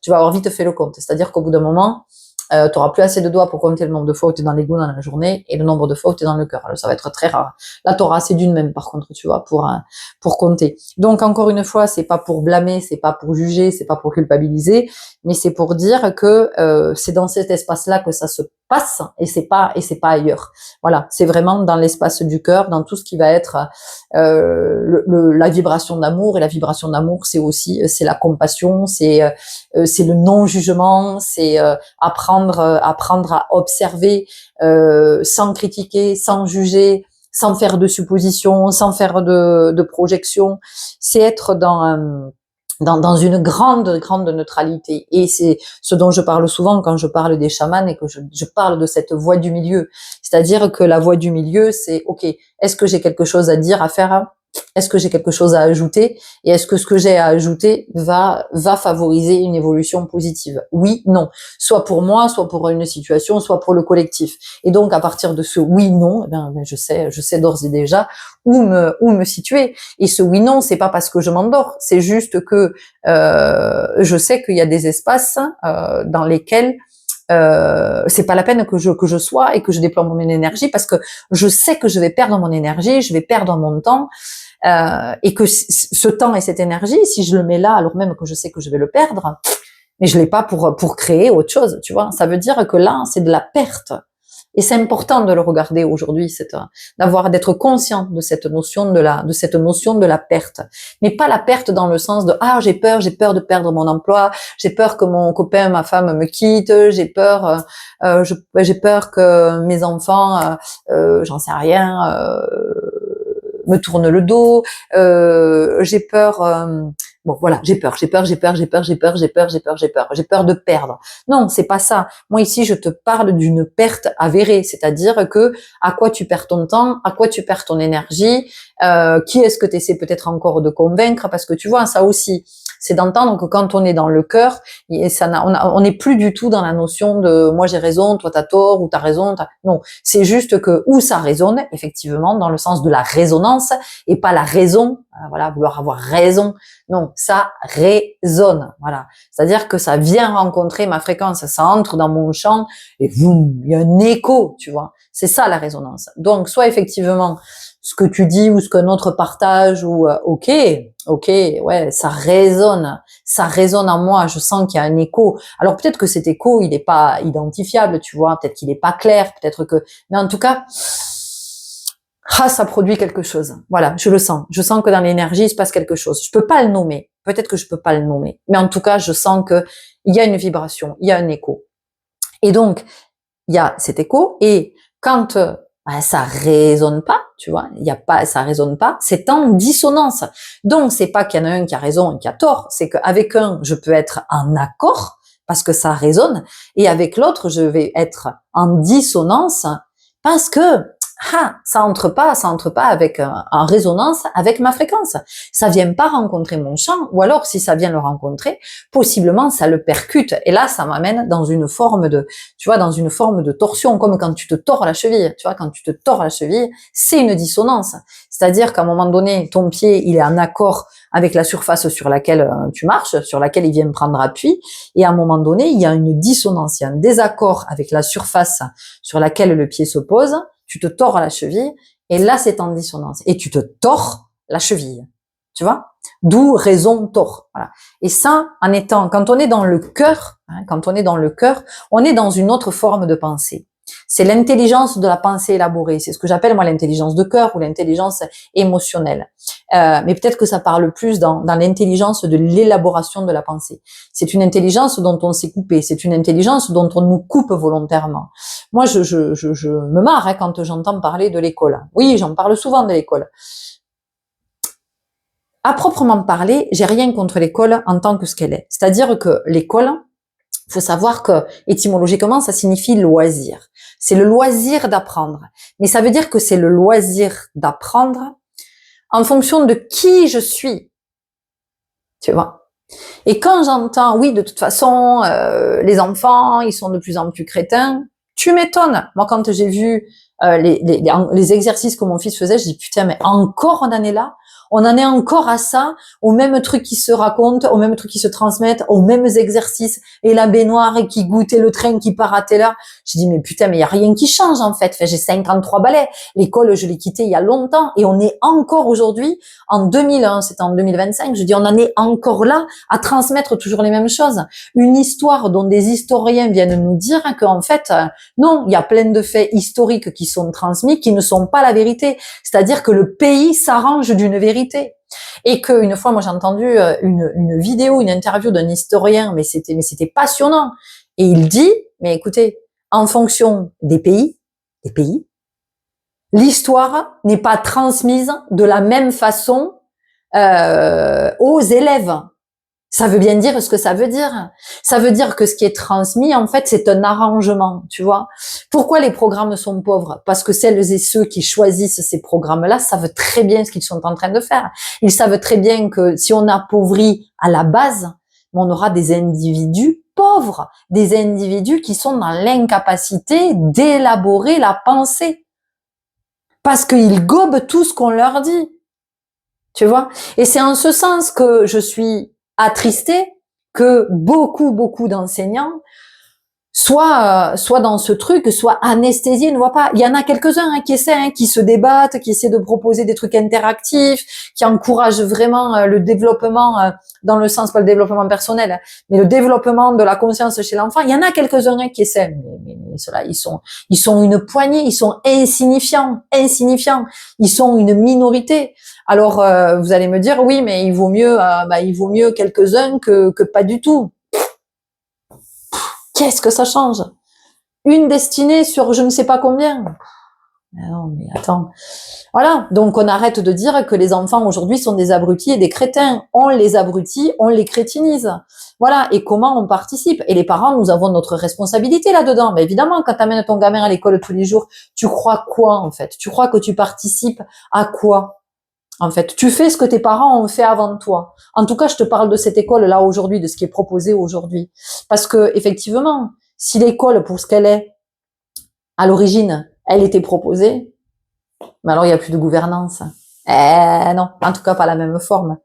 tu vas avoir vite fait le compte. C'est-à-dire qu'au bout d'un moment, tu auras plus assez de doigts pour compter le nombre de fois où tu es dans l'ego dans la journée et le nombre de fois où tu es dans le cœur. Alors, ça va être très rare. Là, tu auras assez d'une même, par contre, tu vois, pour compter. Donc, encore une fois, c'est pas pour blâmer, c'est pas pour juger, c'est pas pour culpabiliser, mais c'est pour dire que c'est dans cet espace-là que ça se passe et c'est pas ailleurs. Voilà, c'est vraiment dans l'espace du cœur, dans tout ce qui va être la vibration d'amour. Et la vibration d'amour, c'est la compassion, c'est le non-jugement, c'est apprendre à observer sans critiquer, sans juger, sans faire de suppositions, sans faire de projections. C'est être dans une grande neutralité. Et c'est ce dont je parle souvent quand je parle des chamans et que je parle de cette voie du milieu. C'est-à-dire que la voie du milieu, c'est OK, est-ce que j'ai quelque chose à dire, à faire? Est-ce que j'ai quelque chose à ajouter? Et est-ce que ce que j'ai à ajouter va favoriser une évolution positive? Oui, non. Soit pour moi, soit pour une situation, soit pour le collectif. Et donc, à partir de ce oui, non, eh bien, je sais d'ores et déjà où me situer. Et ce oui, non, c'est pas parce que je m'endors. C'est juste que, je sais qu'il y a des espaces, dans lesquels c'est pas la peine que je sois et que je déploie mon énergie parce que je sais que je vais perdre mon énergie, je vais perdre mon temps, et que ce temps et cette énergie, si je le mets là alors même que je sais que je vais le perdre, mais je l'ai pas pour créer autre chose, tu vois. Ça veut dire que là, c'est de la perte. Et c'est important de le regarder aujourd'hui, d'être conscient de cette notion de la perte. Mais pas la perte dans le sens de, ah, j'ai peur de perdre mon emploi, j'ai peur que mon copain, ma femme me quitte, j'ai peur que mes enfants, j'en sais rien, me tournent le dos, j'ai peur, bon voilà, j'ai peur de perdre. Non, c'est pas ça. Moi ici, je te parle d'une perte avérée, c'est-à-dire que à quoi tu perds ton temps, à quoi tu perds ton énergie, qui est-ce que tu essaies peut-être encore de convaincre, parce que tu vois, ça aussi, c'est d'entendre que quand on est dans le cœur, on n'est plus du tout dans la notion de moi j'ai raison, toi t'as tort, ou t'as raison. Non, c'est juste que où ça résonne, effectivement, dans le sens de la résonance, et pas la raison, voilà, vouloir avoir raison. Non, ça résonne, voilà. C'est-à-dire que ça vient rencontrer ma fréquence, ça entre dans mon champ, et boum, il y a un écho, tu vois. C'est ça la résonance. Donc, soit effectivement, ce que tu dis ou ce qu'un autre partage, ou ok, ouais, ça résonne en moi, je sens qu'il y a un écho. Alors peut-être que cet écho, il n'est pas identifiable, tu vois, peut-être qu'il n'est pas clair, peut-être que, mais en tout cas, ça produit quelque chose. Voilà, je le sens. Je sens que dans l'énergie, il se passe quelque chose. Je peux pas le nommer. Peut-être que je peux pas le nommer, mais en tout cas, je sens que il y a une vibration, il y a un écho. Et donc, il y a cet écho, et quand ça résonne pas, tu vois, ça résonne pas, c'est en dissonance. Donc c'est pas qu'il y en a un qui a raison et qui a tort, c'est qu'avec un, je peux être en accord parce que ça résonne, et avec l'autre, je vais être en dissonance parce que ça entre pas avec en résonance avec ma fréquence. Ça vient pas rencontrer mon champ, ou alors si ça vient le rencontrer, possiblement ça le percute, et là ça m'amène dans une forme de, tu vois, dans une forme de torsion, comme quand tu te tords la cheville. Tu vois, quand tu te tords la cheville, c'est une dissonance. C'est-à-dire qu'à un moment donné, ton pied, il est en accord avec la surface sur laquelle tu marches, sur laquelle il vient prendre appui, et à un moment donné, il y a une dissonance, il y a un désaccord avec la surface sur laquelle le pied se pose. Tu te tords la cheville, et là, c'est en dissonance. Et tu te tords la cheville. Tu vois? D'où raison tort. Voilà. Et ça, quand on est dans le cœur, on est dans une autre forme de pensée. C'est l'intelligence de la pensée élaborée. C'est ce que j'appelle moi l'intelligence de cœur ou l'intelligence émotionnelle. Mais peut-être que ça parle plus dans l'intelligence de l'élaboration de la pensée. C'est une intelligence dont on s'est coupé. C'est une intelligence dont on nous coupe volontairement. Moi, je me marre quand j'entends parler de l'école. Oui, j'en parle souvent de l'école. À proprement parler, j'ai rien contre l'école en tant que ce qu'elle est. C'est-à-dire que l'école, il faut savoir que étymologiquement, ça signifie loisir. C'est le loisir d'apprendre. Mais ça veut dire que c'est le loisir d'apprendre en fonction de qui je suis. Tu vois? Et quand j'entends, oui, de toute façon, les enfants, ils sont de plus en plus crétins, tu m'étonnes. Moi, quand j'ai vu les exercices que mon fils faisait, je dis putain, mais encore on en est là. On en est encore à ça, aux mêmes trucs qui se racontent, aux mêmes trucs qui se transmettent, aux mêmes exercices, et la baignoire, et qui goûte, et le train qui part à telle heure. Je dis, mais putain, mais il y a rien qui change, en fait. Enfin, j'ai 53 balais. L'école, je l'ai quittée il y a longtemps, et on est encore aujourd'hui, en 2001, c'était en 2025, je dis, on en est encore là, à transmettre toujours les mêmes choses. Une histoire dont des historiens viennent nous dire qu'en fait, non, il y a plein de faits historiques qui sont transmis, qui ne sont pas la vérité. C'est-à-dire que le pays s'arrange d'une vérité. Et qu'une fois, moi, j'ai entendu une vidéo, une interview d'un historien, mais c'était passionnant. Et il dit, mais écoutez, en fonction des pays, l'histoire n'est pas transmise de la même façon aux élèves. Ça veut bien dire ce que ça veut dire. Ça veut dire que ce qui est transmis, en fait, c'est un arrangement, tu vois. Pourquoi les programmes sont pauvres? Parce que celles et ceux qui choisissent ces programmes-là savent très bien ce qu'ils sont en train de faire. Ils savent très bien que si on appauvrit à la base, on aura des individus pauvres, des individus qui sont dans l'incapacité d'élaborer la pensée. Parce qu'ils gobent tout ce qu'on leur dit. Tu vois? Et c'est en ce sens que je suis attristée que beaucoup d'enseignants soit dans ce truc, soit anesthésié, ne voit pas. Il y en a quelques-uns qui essaient, qui se débattent, qui essaient de proposer des trucs interactifs, qui encouragent vraiment le développement dans le sens, pas le développement personnel, mais le développement de la conscience chez l'enfant. Il y en a quelques-uns qui essaient, mais ceux-là, ils sont une poignée, ils sont insignifiants. Ils sont une minorité. Alors, vous allez me dire, oui, mais il vaut mieux quelques-uns que pas du tout. Qu'est-ce que ça change? Une destinée sur je ne sais pas combien. Non, mais attends. Voilà. Donc, on arrête de dire que les enfants aujourd'hui sont des abrutis et des crétins. On les abrutit, on les crétinise. Voilà. Et comment on participe? Et les parents, nous avons notre responsabilité là-dedans. Mais évidemment, quand tu amènes ton gamin à l'école tous les jours, tu crois quoi, en fait? Tu crois que tu participes à quoi? En fait, tu fais ce que tes parents ont fait avant toi. En tout cas, je te parle de cette école là aujourd'hui, de ce qui est proposé aujourd'hui. Parce que, effectivement, si l'école, pour ce qu'elle est, à l'origine, elle était proposée, mais alors il n'y a plus de gouvernance. Non, en tout cas pas la même forme,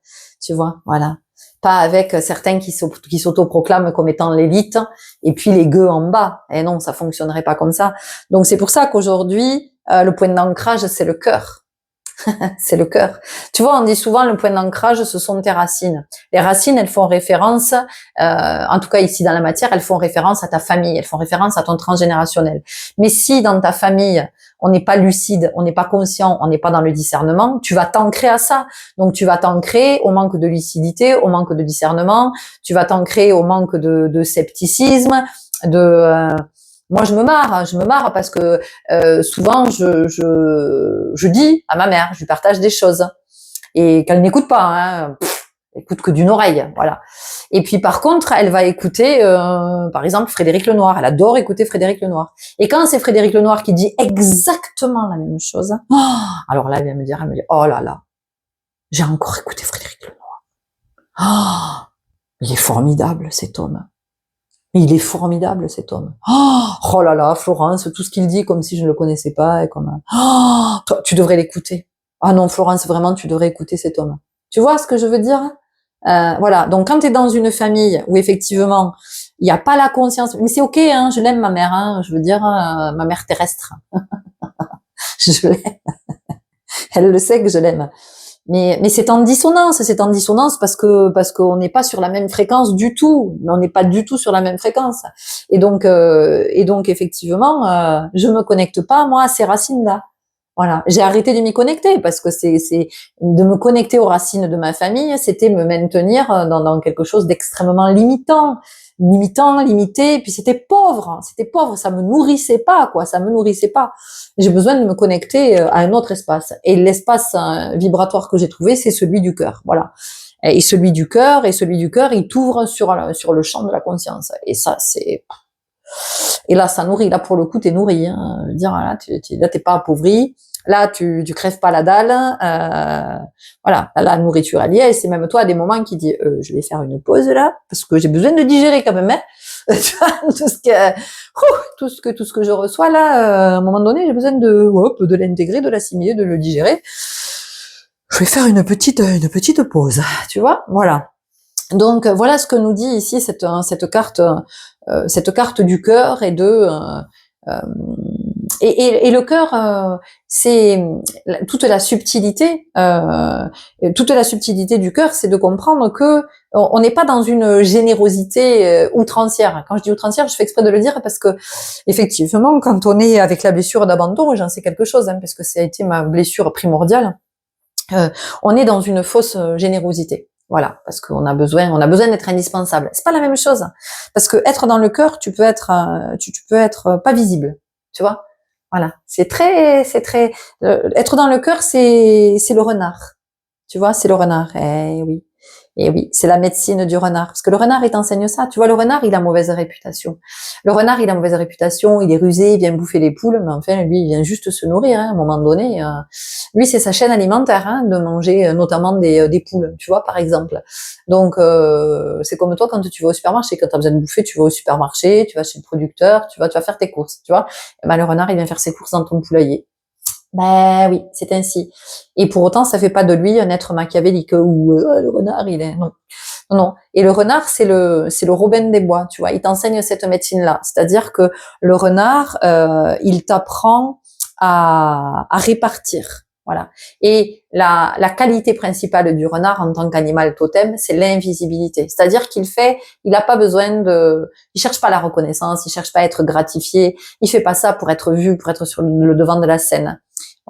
tu vois, voilà. Pas avec certains qui s'autoproclament comme étant l'élite et puis les gueux en bas. Et non, ça fonctionnerait pas comme ça. Donc c'est pour ça qu'aujourd'hui, le point d'ancrage, c'est le cœur. C'est le cœur. Tu vois, on dit souvent le point d'ancrage, ce sont tes racines. Les racines, elles font référence, en tout cas ici dans la matière, elles font référence à ta famille, elles font référence à ton transgénérationnel. Mais si dans ta famille, on n'est pas lucide, on n'est pas conscient, on n'est pas dans le discernement, tu vas t'ancrer à ça. Donc tu vas t'ancrer au manque de lucidité, au manque de discernement, tu vas t'ancrer au manque de scepticisme, moi, je me marre parce que souvent je dis à ma mère, je lui partage des choses et qu'elle n'écoute pas, elle écoute que d'une oreille, voilà. Et puis par contre, elle va écouter, par exemple, Frédéric Lenoir. Elle adore écouter Frédéric Lenoir. Et quand c'est Frédéric Lenoir qui dit exactement la même chose, alors là, elle me dit, oh là là, j'ai encore écouté Frédéric Lenoir. Il est formidable cet homme. Il est formidable cet homme. Oh là là, Florence, tout ce qu'il dit comme si je ne le connaissais pas et comme toi, tu devrais l'écouter. Ah non, Florence, vraiment, tu devrais écouter cet homme. Tu vois ce que je veux dire? Voilà. Donc quand tu es dans une famille où effectivement il n'y a pas la conscience, mais c'est ok, je l'aime ma mère, je veux dire ma mère terrestre, je l'aime. Elle le sait que je l'aime. Mais c'est en dissonance parce qu'on n'est pas sur la même fréquence du tout. On n'est pas du tout sur la même fréquence. Et donc effectivement, je me connecte pas moi à ces racines-là. Voilà, j'ai arrêté de m'y connecter parce que c'est de me connecter aux racines de ma famille, c'était me maintenir dans quelque chose d'extrêmement limité, et puis c'était pauvre, ça me nourrissait pas, quoi, ça me nourrissait pas. J'ai besoin de me connecter à un autre espace, et l'espace vibratoire que j'ai trouvé, c'est celui du cœur, voilà. Et celui du cœur, il t'ouvre sur le champ de la conscience, et ça, et là, ça nourrit, là, pour le coup, t'es nourri, dire, là, t'es pas appauvri, là, tu crèves pas la dalle, voilà, la nourriture elle y est, et c'est même toi à des moments qui dis, je vais faire une pause là, parce que j'ai besoin de digérer quand même, tout ce que je reçois là, à un moment donné, j'ai besoin de l'intégrer, de l'assimiler, de le digérer. Je vais faire une petite pause, tu vois, voilà. Donc voilà ce que nous dit ici cette carte du cœur et et le cœur, c'est toute la subtilité du cœur, c'est de comprendre que on n'est pas dans une générosité outrancière. Quand je dis outrancière, je fais exprès de le dire parce que effectivement, quand on est avec la blessure d'abandon, j'en sais quelque chose, parce que ça a été ma blessure primordiale, on est dans une fausse générosité. Voilà, parce qu'on a besoin d'être indispensable. C'est pas la même chose, parce que être dans le cœur, tu peux être pas visible, tu vois. Voilà, c'est très, être dans le cœur, c'est le renard, tu vois, c'est le renard. Et oui, c'est la médecine du renard. Parce que le renard, il t'enseigne ça. Tu vois, le renard, il a mauvaise réputation. Le renard, il a mauvaise réputation, il est rusé, il vient bouffer les poules, mais enfin, lui, il vient juste se nourrir, à un moment donné. Lui, c'est sa chaîne alimentaire, de manger notamment des poules, tu vois, par exemple. Donc, c'est comme toi, quand tu vas au supermarché, quand tu as besoin de bouffer, tu vas au supermarché, tu vas chez le producteur, tu vas faire tes courses, tu vois. Et ben, le renard, il vient faire ses courses dans ton poulailler. Ben oui, c'est ainsi. Et pour autant, ça fait pas de lui un être machiavélique ou le renard, il est non. Non. Et le renard, c'est le Robin des Bois, tu vois. Il t'enseigne cette médecine-là. C'est-à-dire que le renard, il t'apprend à répartir. Voilà. Et la qualité principale du renard en tant qu'animal totem, c'est l'invisibilité. C'est-à-dire il n'a pas besoin il cherche pas la reconnaissance, il cherche pas à être gratifié, il fait pas ça pour être vu, pour être sur le devant de la scène.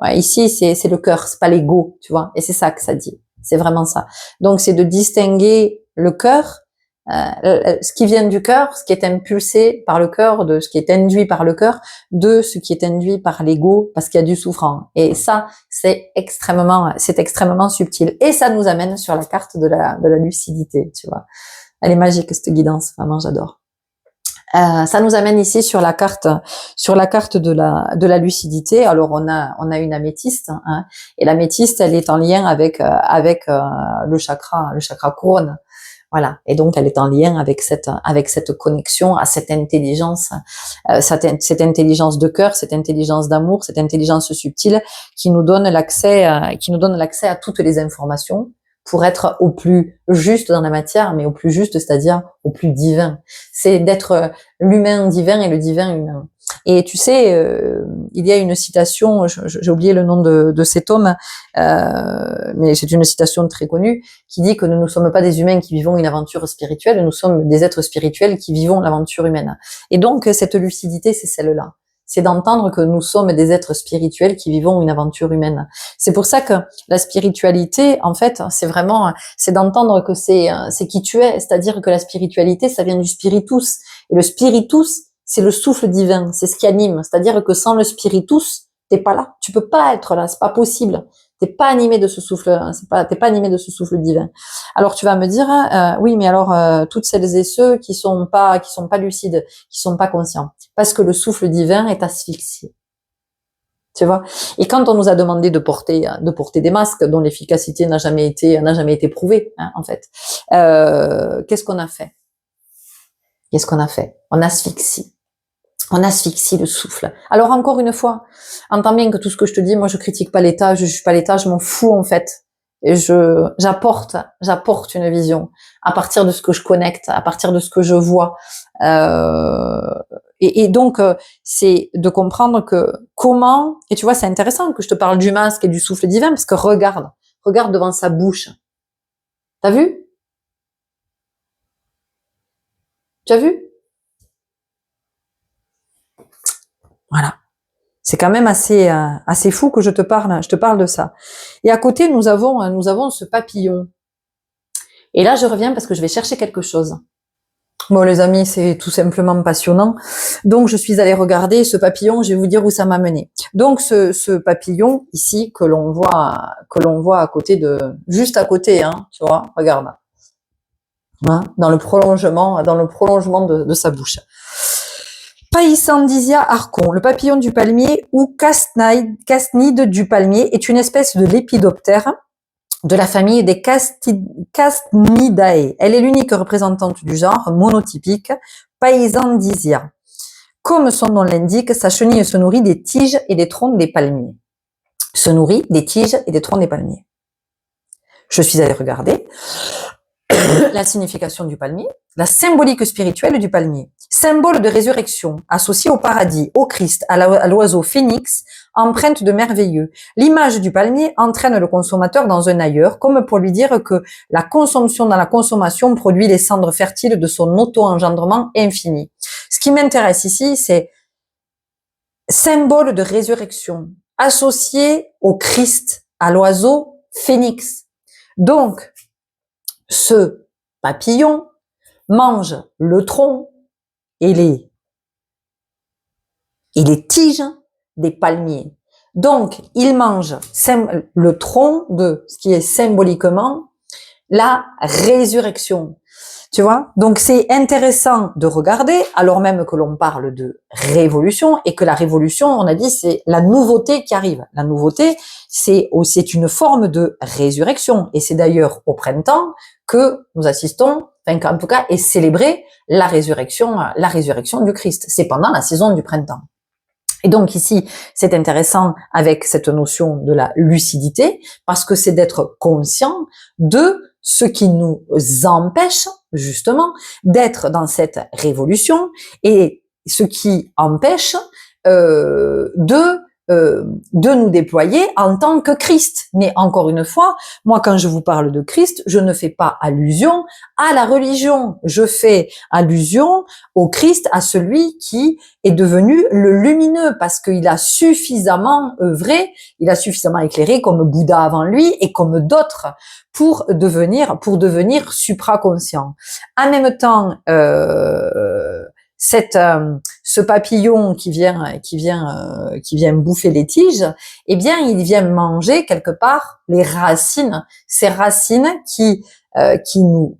Ouais, ici, c'est le cœur, c'est pas l'ego, tu vois. Et c'est ça que ça dit. C'est vraiment ça. Donc, c'est de distinguer le cœur, ce qui vient du cœur, ce qui est impulsé par le cœur, de ce qui est induit par le cœur, de ce qui est induit par l'ego, parce qu'il y a du souffrant. Et ça, c'est extrêmement subtil. Et ça nous amène sur la carte de la lucidité, tu vois. Elle est magique, cette guidance. Vraiment, j'adore. Ça nous amène ici sur la carte de la lucidité. Alors on a une améthyste, hein, et l'améthyste, elle est en lien avec le chakra couronne. Voilà. Et donc elle est en lien avec cette connexion à cette intelligence, cette intelligence de cœur, cette intelligence d'amour, cette intelligence subtile qui nous donne l'accès à toutes les informations pour être au plus juste dans la matière, mais au plus juste, c'est-à-dire au plus divin. C'est d'être l'humain divin et le divin humain. Et tu sais, il y a une citation, j'ai oublié le nom de cet homme, mais c'est une citation très connue, qui dit que nous ne sommes pas des humains qui vivons une aventure spirituelle, nous sommes des êtres spirituels qui vivons l'aventure humaine. Et donc, cette lucidité, c'est celle-là. C'est d'entendre que nous sommes des êtres spirituels qui vivons une aventure humaine. C'est pour ça que la spiritualité, en fait, c'est d'entendre que c'est qui tu es. C'est-à-dire que la spiritualité, ça vient du spiritus. Et le spiritus, c'est le souffle divin. C'est ce qui anime. C'est-à-dire que sans le spiritus, t'es pas là. Tu peux pas être là. C'est pas possible. T'es pas animé de ce souffle. T'es pas animé de ce souffle divin. Alors tu vas me dire, oui, mais alors toutes celles et ceux qui sont pas lucides, qui sont pas conscients, parce que le souffle divin est asphyxié. Tu vois. Et quand on nous a demandé de porter des masques dont l'efficacité n'a jamais été prouvée, hein, en fait, qu'est-ce qu'on a fait? On asphyxie. On asphyxie le souffle. Alors encore une fois, entends bien que tout ce que je te dis, moi je critique pas l'État, je juge pas l'État, je m'en fous en fait. Et j'apporte une vision à partir de ce que je connecte, à partir de ce que je vois. Et donc c'est de comprendre que comment, et tu vois c'est intéressant que je te parle du masque et du souffle divin, parce que regarde devant sa bouche. T'as vu? Tu as vu? Voilà. C'est quand même assez fou que je te parle de ça. Et à côté, nous avons ce papillon. Et là, je reviens parce que je vais chercher quelque chose. Bon, les amis, c'est tout simplement passionnant. Donc, je suis allée regarder ce papillon. Je vais vous dire où ça m'a mené. Donc, ce papillon ici que l'on voit à côté juste à côté, hein, tu vois, regarde, hein, dans le prolongement de sa bouche. Païsandisia archon, le papillon du palmier ou casnide du palmier est une espèce de lépidoptère de la famille des Castnidae. Elle est l'unique représentante du genre monotypique Païsandisia. Comme son nom l'indique, sa chenille se nourrit des tiges et des troncs des palmiers. Je suis allée regarder la signification du palmier, la symbolique spirituelle du palmier. Symbole de résurrection, associé au paradis, au Christ, à l'oiseau phénix, empreinte de merveilleux. L'image du palmier entraîne le consommateur dans un ailleurs, comme pour lui dire que la consommation dans la consommation produit les cendres fertiles de son auto-engendrement infini. Ce qui m'intéresse ici, c'est symbole de résurrection, associé au Christ, à l'oiseau phénix. Donc, ce papillon mange le tronc et les tiges des palmiers. Donc, il mange le tronc de ce qui est symboliquement la résurrection. Tu vois? Donc, c'est intéressant de regarder, alors même que l'on parle de révolution et que la révolution, on a dit, c'est la nouveauté qui arrive. La nouveauté, c'est une forme de résurrection. Et c'est d'ailleurs au printemps que nous assistons, enfin, en tout cas, est célébrée la résurrection du Christ. C'est pendant la saison du printemps. Et donc ici, c'est intéressant avec cette notion de la lucidité, parce que c'est d'être conscient de ce qui nous empêche justement d'être dans cette révolution et ce qui empêche de nous déployer en tant que Christ. Mais encore une fois, moi quand je vous parle de Christ, je ne fais pas allusion à la religion, je fais allusion au Christ, à celui qui est devenu le lumineux, parce qu'il a suffisamment œuvré, il a suffisamment éclairé comme Bouddha avant lui et comme d'autres pour devenir supraconscient. En même temps, ce papillon qui vient bouffer les tiges, eh bien, il vient manger quelque part les racines, ces racines qui nous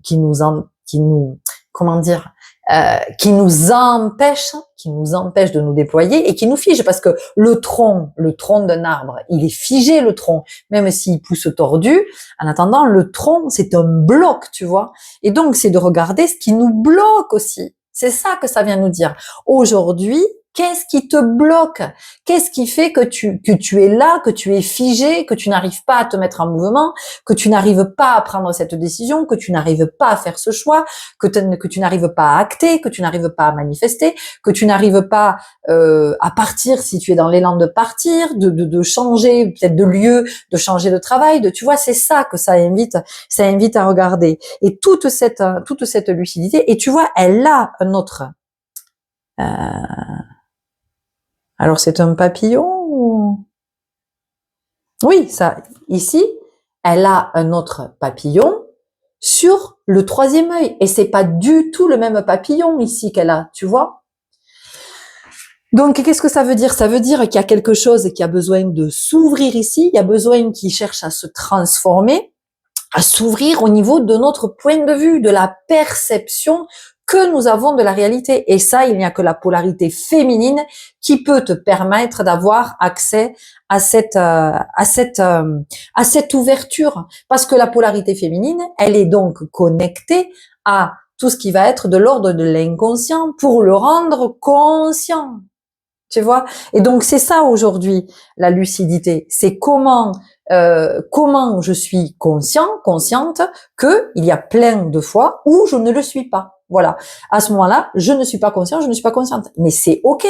empêchent de nous déployer et qui nous figent, parce que le tronc d'un arbre, il est figé, le tronc, même s'il pousse tordu. En attendant, le tronc, c'est un bloc, tu vois. Et donc, c'est de regarder ce qui nous bloque aussi. C'est ça que ça vient nous dire. Aujourd'hui, qu'est-ce qui te bloque? Qu'est-ce qui fait que tu es là, que tu es figé, que tu n'arrives pas à te mettre en mouvement, que tu n'arrives pas à prendre cette décision, que tu n'arrives pas à faire ce choix, que tu n'arrives pas à acter, que tu n'arrives pas à manifester, que tu n'arrives pas à partir si tu es dans l'élan de partir, de changer peut-être de lieu, de changer de travail, tu vois, c'est ça que ça invite à regarder. Et toute cette lucidité, et tu vois, elle a un autre alors c'est un papillon ou... Oui, ça, ici, elle a un autre papillon sur le troisième œil. Et c'est pas du tout le même papillon ici qu'elle a, tu vois. Donc, qu'est-ce que ça veut dire? Ça veut dire qu'il y a quelque chose qui a besoin de s'ouvrir ici, il y a besoin qui cherche à se transformer, à s'ouvrir au niveau de notre point de vue, de la perception que nous avons de la réalité. Et ça, il n'y a que la polarité féminine qui peut te permettre d'avoir accès à cette ouverture. Parce que la polarité féminine, elle est donc connectée à tout ce qui va être de l'ordre de l'inconscient pour le rendre conscient. Tu vois? Et donc, c'est ça aujourd'hui, la lucidité. C'est comment je suis consciente que il y a plein de fois où je ne le suis pas. Voilà. À ce moment-là, je ne suis pas conscient, je ne suis pas consciente. Mais c'est ok.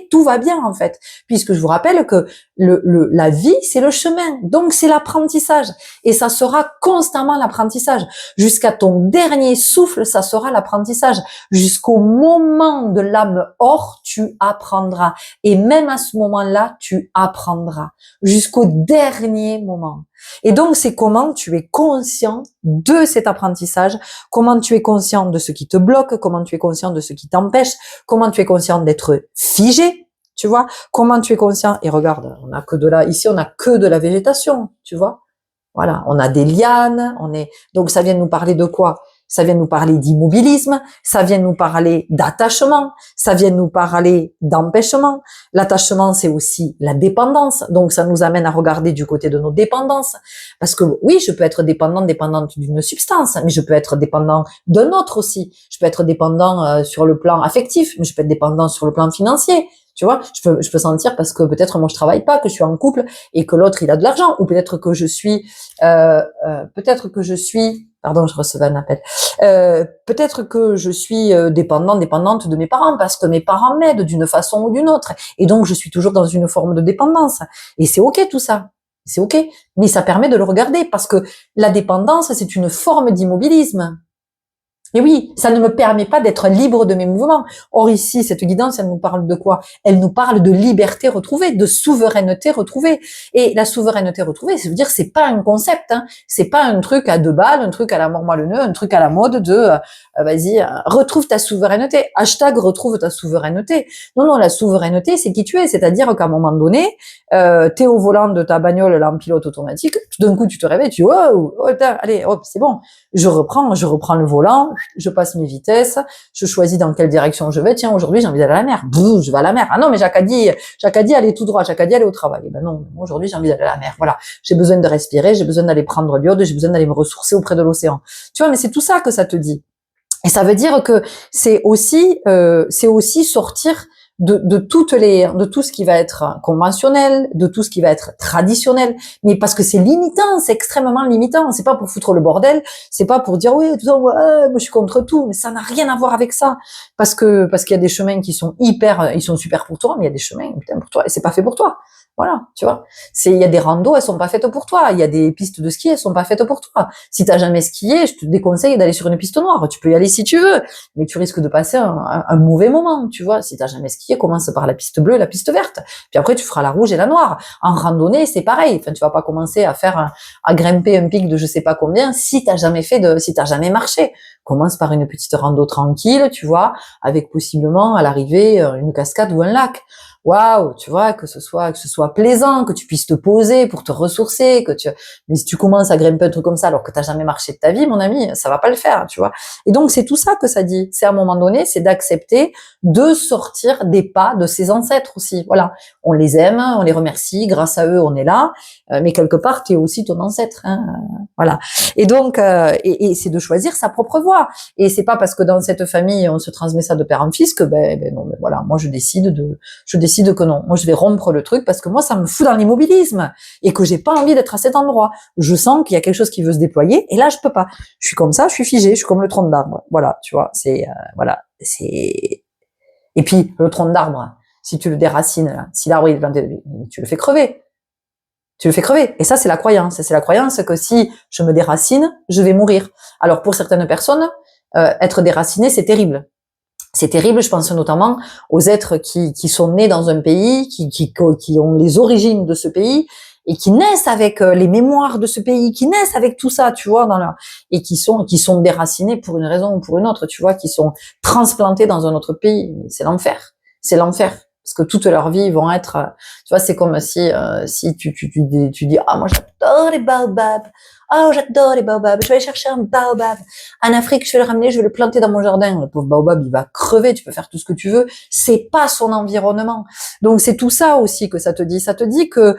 Tout va bien, en fait. Puisque je vous rappelle que la vie, c'est le chemin. Donc, c'est l'apprentissage. Et ça sera constamment l'apprentissage. Jusqu'à ton dernier souffle, ça sera l'apprentissage. Jusqu'au moment de l'âme hors, tu apprendras. Et même à ce moment-là, tu apprendras. Jusqu'au dernier moment. Et donc, c'est comment tu es conscient de cet apprentissage, comment tu es conscient de ce qui te bloque, comment tu es conscient de ce qui t'empêche, comment tu es conscient d'être figé, tu vois, comment tu es conscient, et regarde, ici on a que de la végétation, tu vois, voilà, on a des lianes, donc ça vient nous parler de quoi? Ça vient nous parler d'immobilisme, ça vient nous parler d'attachement, ça vient nous parler d'empêchement. L'attachement, c'est aussi la dépendance. Donc, ça nous amène à regarder du côté de nos dépendances. Parce que oui, je peux être dépendante d'une substance, mais je peux être dépendant d'un autre aussi. Je peux être dépendant sur le plan affectif, mais je peux être dépendant sur le plan financier. Tu vois, je peux sentir parce que peut-être moi je travaille pas, que je suis en couple et que l'autre il a de l'argent, ou peut-être que je suis, pardon, je recevais un appel. Peut-être que je suis dépendante de mes parents parce que mes parents m'aident d'une façon ou d'une autre, et donc je suis toujours dans une forme de dépendance. Et c'est ok tout ça, c'est ok, mais ça permet de le regarder parce que la dépendance c'est une forme d'immobilisme. Et oui, ça ne me permet pas d'être libre de mes mouvements. Or ici, cette guidance, elle nous parle de quoi? Elle nous parle de liberté retrouvée, de souveraineté retrouvée. Et la souveraineté retrouvée, ça veut dire c'est pas un concept, hein. C'est pas un truc à 2 balles, un truc à la mort moelleux, un truc à la mode de vas-y, retrouve ta souveraineté. Hashtag retrouve ta souveraineté. Non, la souveraineté, c'est qui tu es. C'est-à-dire qu'à un moment donné, t'es au volant de ta bagnole là en pilote automatique, tout d'un coup tu te réveilles, tu dis wow, allez, hop, c'est bon. Je reprends le volant, je passe mes vitesses, je choisis dans quelle direction je vais. Tiens, aujourd'hui, j'ai envie d'aller à la mer. Bouh, je vais à la mer. Ah non, mais Jacques a dit aller tout droit. Jacques a dit aller au travail. Eh ben non, aujourd'hui, j'ai envie d'aller à la mer. Voilà. J'ai besoin de respirer, j'ai besoin d'aller prendre l'iode, j'ai besoin d'aller me ressourcer auprès de l'océan. Tu vois, mais c'est tout ça que ça te dit. Et ça veut dire que c'est aussi sortir de tout ce qui va être conventionnel, de tout ce qui va être traditionnel, mais parce que c'est limitant, c'est extrêmement limitant. C'est pas pour foutre le bordel, c'est pas pour dire oui, tout ça, ouais, moi je suis contre tout, mais ça n'a rien à voir avec ça, parce qu'il y a des chemins qui sont ils sont super pour toi, mais il y a des chemins putain pour toi et c'est pas fait pour toi. Voilà, tu vois. Il y a des randos, elles sont pas faites pour toi. Il y a des pistes de ski, elles sont pas faites pour toi. Si t'as jamais skié, je te déconseille d'aller sur une piste noire. Tu peux y aller si tu veux, mais tu risques de passer un mauvais moment, tu vois. Si t'as jamais skié, commence par la piste bleue, la piste verte. Puis après, tu feras la rouge et la noire. En randonnée, c'est pareil. Enfin, tu vas pas commencer à grimper un pic de je sais pas combien si si t'as jamais marché. Commence par une petite rando tranquille, tu vois, avec possiblement à l'arrivée une cascade ou un lac. Waouh, tu vois, que ce soit plaisant, que tu puisses te poser pour te ressourcer, mais si tu commences à grimper un truc comme ça alors que t'as jamais marché de ta vie, mon ami, ça va pas le faire, tu vois. Et donc, c'est tout ça que ça dit. C'est à un moment donné, c'est d'accepter de sortir des pas de ses ancêtres aussi. Voilà. On les aime, on les remercie, grâce à eux, on est là, mais quelque part, tu es aussi ton ancêtre, hein, voilà. Et donc, et c'est de choisir sa propre voie. Et c'est pas parce que dans cette famille, on se transmet ça de père en fils que, non, mais voilà, moi, je décide que non. Moi, je vais rompre le truc parce que moi, ça me fout dans l'immobilisme et que j'ai pas envie d'être à cet endroit. Je sens qu'il y a quelque chose qui veut se déployer et là, je peux pas. Je suis comme ça, je suis figée, je suis comme le tronc d'arbre. Voilà, tu vois, voilà, c'est. Et puis, le tronc d'arbre, si tu le déracines, là, si l'arbre est planté, tu le fais crever. Tu le fais crever. Et ça, c'est la croyance. C'est la croyance que si je me déracine, je vais mourir. Alors, pour certaines personnes, être déraciné, c'est terrible. C'est terrible, je pense notamment aux êtres qui sont nés dans un pays, qui ont les origines de ce pays et qui naissent avec les mémoires de ce pays, qui naissent avec tout ça, tu vois, et qui sont déracinés pour une raison ou pour une autre, tu vois, qui sont transplantés dans un autre pays. C'est l'enfer. C'est l'enfer. Parce que toute leur vie, ils vont être, tu vois, c'est comme si tu dis, ah, moi, j'adore les baobabs. Oh, j'adore les baobabs. Je vais aller chercher un baobab. En Afrique, je vais le ramener, je vais le planter dans mon jardin. Le pauvre baobab, il va crever. Tu peux faire tout ce que tu veux. C'est pas son environnement. Donc, c'est tout ça aussi que ça te dit. Ça te dit que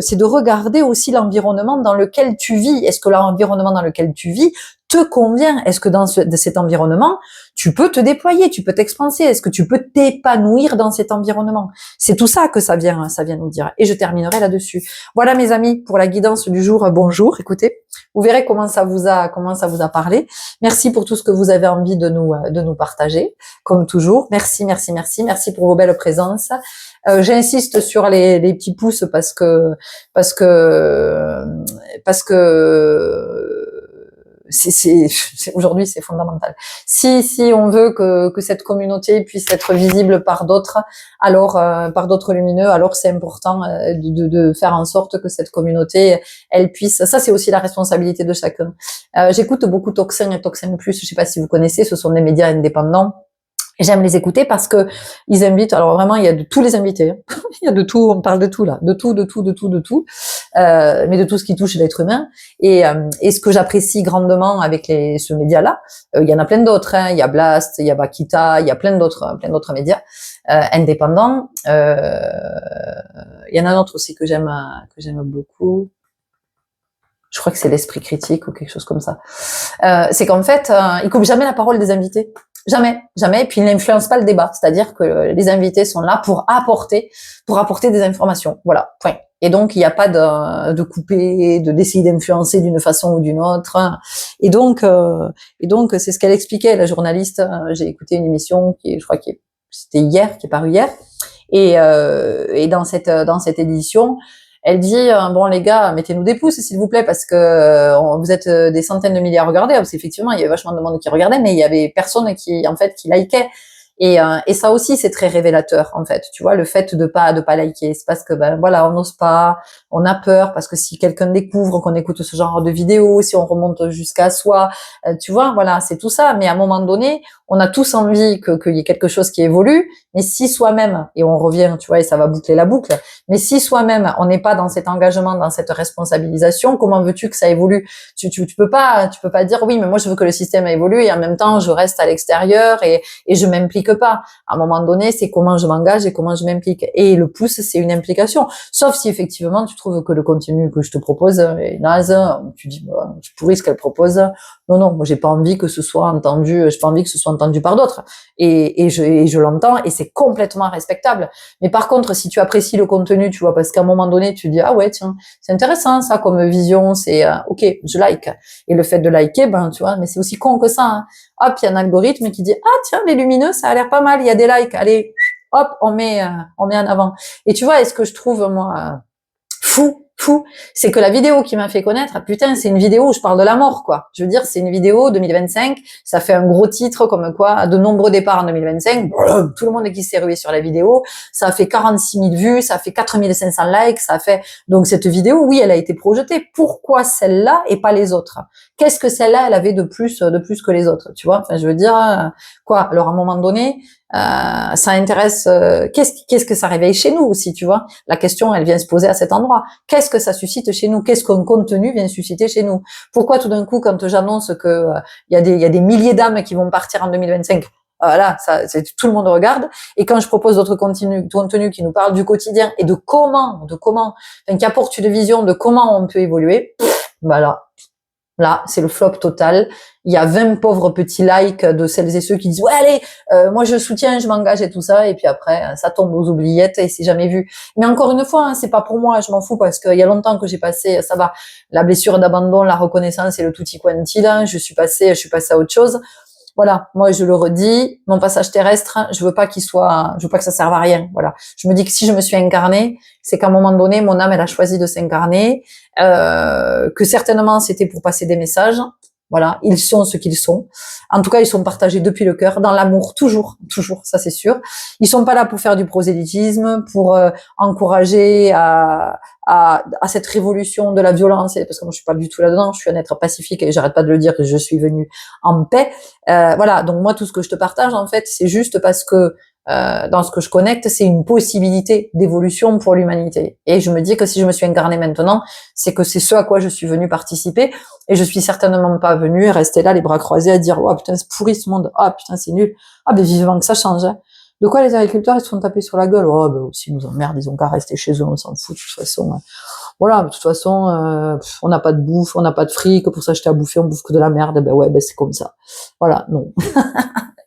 c'est de regarder aussi l'environnement dans lequel tu vis. Est-ce que l'environnement dans lequel tu vis te convient? Est-ce que dans cet environnement, tu peux te déployer, tu peux t'expanser? Est-ce que tu peux t'épanouir dans cet environnement? C'est tout ça que ça vient nous dire. Et je terminerai là-dessus. Voilà, mes amis, pour la guidance du jour. Bonjour. Écoutez, vous verrez comment ça vous a parlé. Merci pour tout ce que vous avez envie de nous partager, comme toujours. Merci pour vos belles présences. J'insiste sur les petits pouces parce que aujourd'hui c'est fondamental. Si on veut que cette communauté puisse être visible par d'autres, alors par d'autres lumineux, alors c'est important de faire en sorte que cette communauté elle puisse. Ça c'est aussi la responsabilité de chacun. J'écoute beaucoup Toxin et Toxin Plus. Je sais pas si vous connaissez, ce sont des médias indépendants. J'aime les écouter parce que ils invitent. Alors vraiment, il y a de tous les invités. Hein. Il y a de tout. On parle de tout là, de tout, mais de tout ce qui touche l'être humain. Et ce que j'apprécie grandement avec ce média-là, il y en a plein d'autres. Hein. Il y a Blast, il y a Bakita, il y a plein d'autres médias indépendants. Il y en a un autre aussi que j'aime beaucoup. Je crois que c'est l'esprit critique ou quelque chose comme ça. C'est qu'en fait, ils coupent jamais la parole des invités. Jamais. Et puis, ils n'influencent pas le débat. C'est-à-dire que les invités sont là pour apporter des informations. Voilà. Point. Et donc, il n'y a pas de couper, d'essayer d'influencer d'une façon ou d'une autre. Et donc, c'est ce qu'elle expliquait, la journaliste. J'ai écouté une émission c'était hier, qui est parue hier. Et dans cette édition, elle dit bon les gars, mettez-nous des pouces s'il vous plaît parce que vous êtes des centaines de milliers à regarder parce qu'effectivement il y avait vachement de monde qui regardait mais il y avait personne qui likeait et ça aussi c'est très révélateur en fait, tu vois, le fait de pas liker, c'est parce que voilà, on n'ose pas, on a peur parce que si quelqu'un découvre qu'on écoute ce genre de vidéos, si on remonte jusqu'à soi, tu vois, voilà, c'est tout ça, mais à un moment donné, on a tous envie qu'il y ait quelque chose qui évolue, mais si soi-même, et on revient, tu vois, et ça va boucler la boucle, mais si soi-même, on n'est pas dans cet engagement, dans cette responsabilisation, comment veux-tu que ça évolue? Tu peux pas dire oui, mais moi je veux que le système évolue et en même temps je reste à l'extérieur et je m'implique pas. À un moment donné, c'est comment je m'engage et comment je m'implique. Et le pouce, c'est une implication. Sauf si effectivement tu trouves que le contenu que je te propose est naze, tu dis, je pourris ce qu'elle propose. Non, moi j'ai pas envie que ce soit entendu, j'ai pas envie que ce soit entendu par d'autres. Et je l'entends, et c'est complètement respectable. Mais par contre, si tu apprécies le contenu, tu vois, parce qu'à un moment donné, tu dis, ah ouais, tiens, c'est intéressant, ça, comme vision, c'est, ok, je like. Et le fait de liker, ben, tu vois, mais c'est aussi con que ça, hein. Hop, il y a un algorithme qui dit, ah, tiens, les lumineux, ça a l'air pas mal, il y a des likes, allez, hop, on met en avant. Et tu vois, est-ce que je trouve, moi, fou, c'est que la vidéo qui m'a fait connaître, putain, c'est une vidéo où je parle de la mort, quoi. Je veux dire, c'est une vidéo 2025, ça fait un gros titre comme quoi, de nombreux départs en 2025, tout le monde qui s'est rué sur la vidéo, ça a fait 46 000 vues, ça a fait 4 500 likes, ça a fait, donc cette vidéo, oui, elle a été projetée. Pourquoi celle-là et pas les autres? Qu'est-ce que celle-là, elle avait de plus que les autres, tu vois? Enfin, je veux dire, quoi? Alors, à un moment donné, ça intéresse, qu'est-ce que ça réveille chez nous aussi, tu vois? La question, elle vient se poser à cet endroit. Qu'est-ce que ça suscite chez nous? Qu'est-ce qu'un contenu vient susciter chez nous? Pourquoi tout d'un coup, quand j'annonce que il y a des milliers d'âmes qui vont partir en 2025, voilà, ça, tout le monde regarde. Et quand je propose d'autres contenus qui nous parlent du quotidien et de comment, enfin, qui apportent une vision de comment on peut évoluer, bah là, c'est le flop total. Il y a 20 pauvres petits likes de celles et ceux qui disent ouais allez, moi je soutiens, je m'engage et tout ça, et puis après ça tombe aux oubliettes et c'est jamais vu. Mais encore une fois, hein, c'est pas pour moi, je m'en fous parce qu'il y a longtemps que j'ai passé, ça va, la blessure d'abandon, la reconnaissance et le tutti quanti là, je suis passée à autre chose. Voilà, moi je le redis, mon passage terrestre, je veux pas que ça serve à rien. Voilà, je me dis que si je me suis incarnée, c'est qu'à un moment donné, mon âme elle a choisi de s'incarner, que certainement c'était pour passer des messages. Voilà, ils sont ce qu'ils sont. En tout cas, ils sont partagés depuis le cœur, dans l'amour, toujours, ça c'est sûr. Ils sont pas là pour faire du prosélytisme, pour encourager à cette révolution de la violence, parce que moi je suis pas du tout là-dedans. Je suis un être pacifique et j'arrête pas de le dire que je suis venue en paix. Voilà, donc moi tout ce que je te partage en fait, c'est juste parce que dans ce que je connecte, c'est une possibilité d'évolution pour l'humanité. Et je me dis que si je me suis incarnée maintenant, c'est que c'est ce à quoi je suis venue participer. Et je suis certainement pas venue rester là les bras croisés à dire oh putain c'est pourri ce monde, ah putain c'est nul, ah ben vivement que ça change. Hein. De quoi les agriculteurs ils se font taper sur la gueule? Oh ben s'ils nous emmerdent, ils ont qu'à rester chez eux, on s'en fout de toute façon. Hein. Voilà, de toute façon, on n'a pas de bouffe, on n'a pas de fric, pour s'acheter à bouffer, on bouffe que de la merde, ben ouais, ben c'est comme ça. Voilà, non.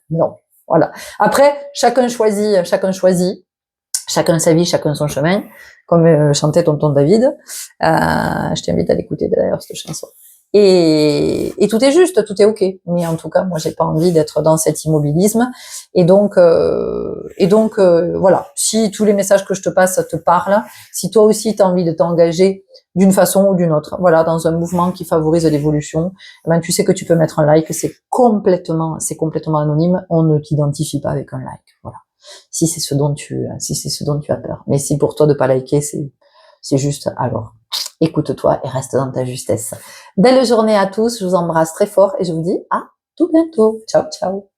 Non. Voilà. Après, chacun choisit, chacun sa vie, chacun son chemin, comme chantait tonton David. Je t'invite à l'écouter d'ailleurs, cette chanson. Et tout est juste, tout est ok. Mais en tout cas, moi, j'ai pas envie d'être dans cet immobilisme. Et donc, voilà. Si tous les messages que je te passe te parlent, si toi aussi tu as envie de t'engager d'une façon ou d'une autre, voilà, dans un mouvement qui favorise l'évolution, ben tu sais que tu peux mettre un like. C'est complètement anonyme. On ne t'identifie pas avec un like. Voilà. Si c'est ce dont tu as peur. Mais si pour toi de pas liker, c'est juste, alors, écoute-toi et reste dans ta justesse. Belle journée à tous, je vous embrasse très fort et je vous dis à tout bientôt. Ciao, ciao.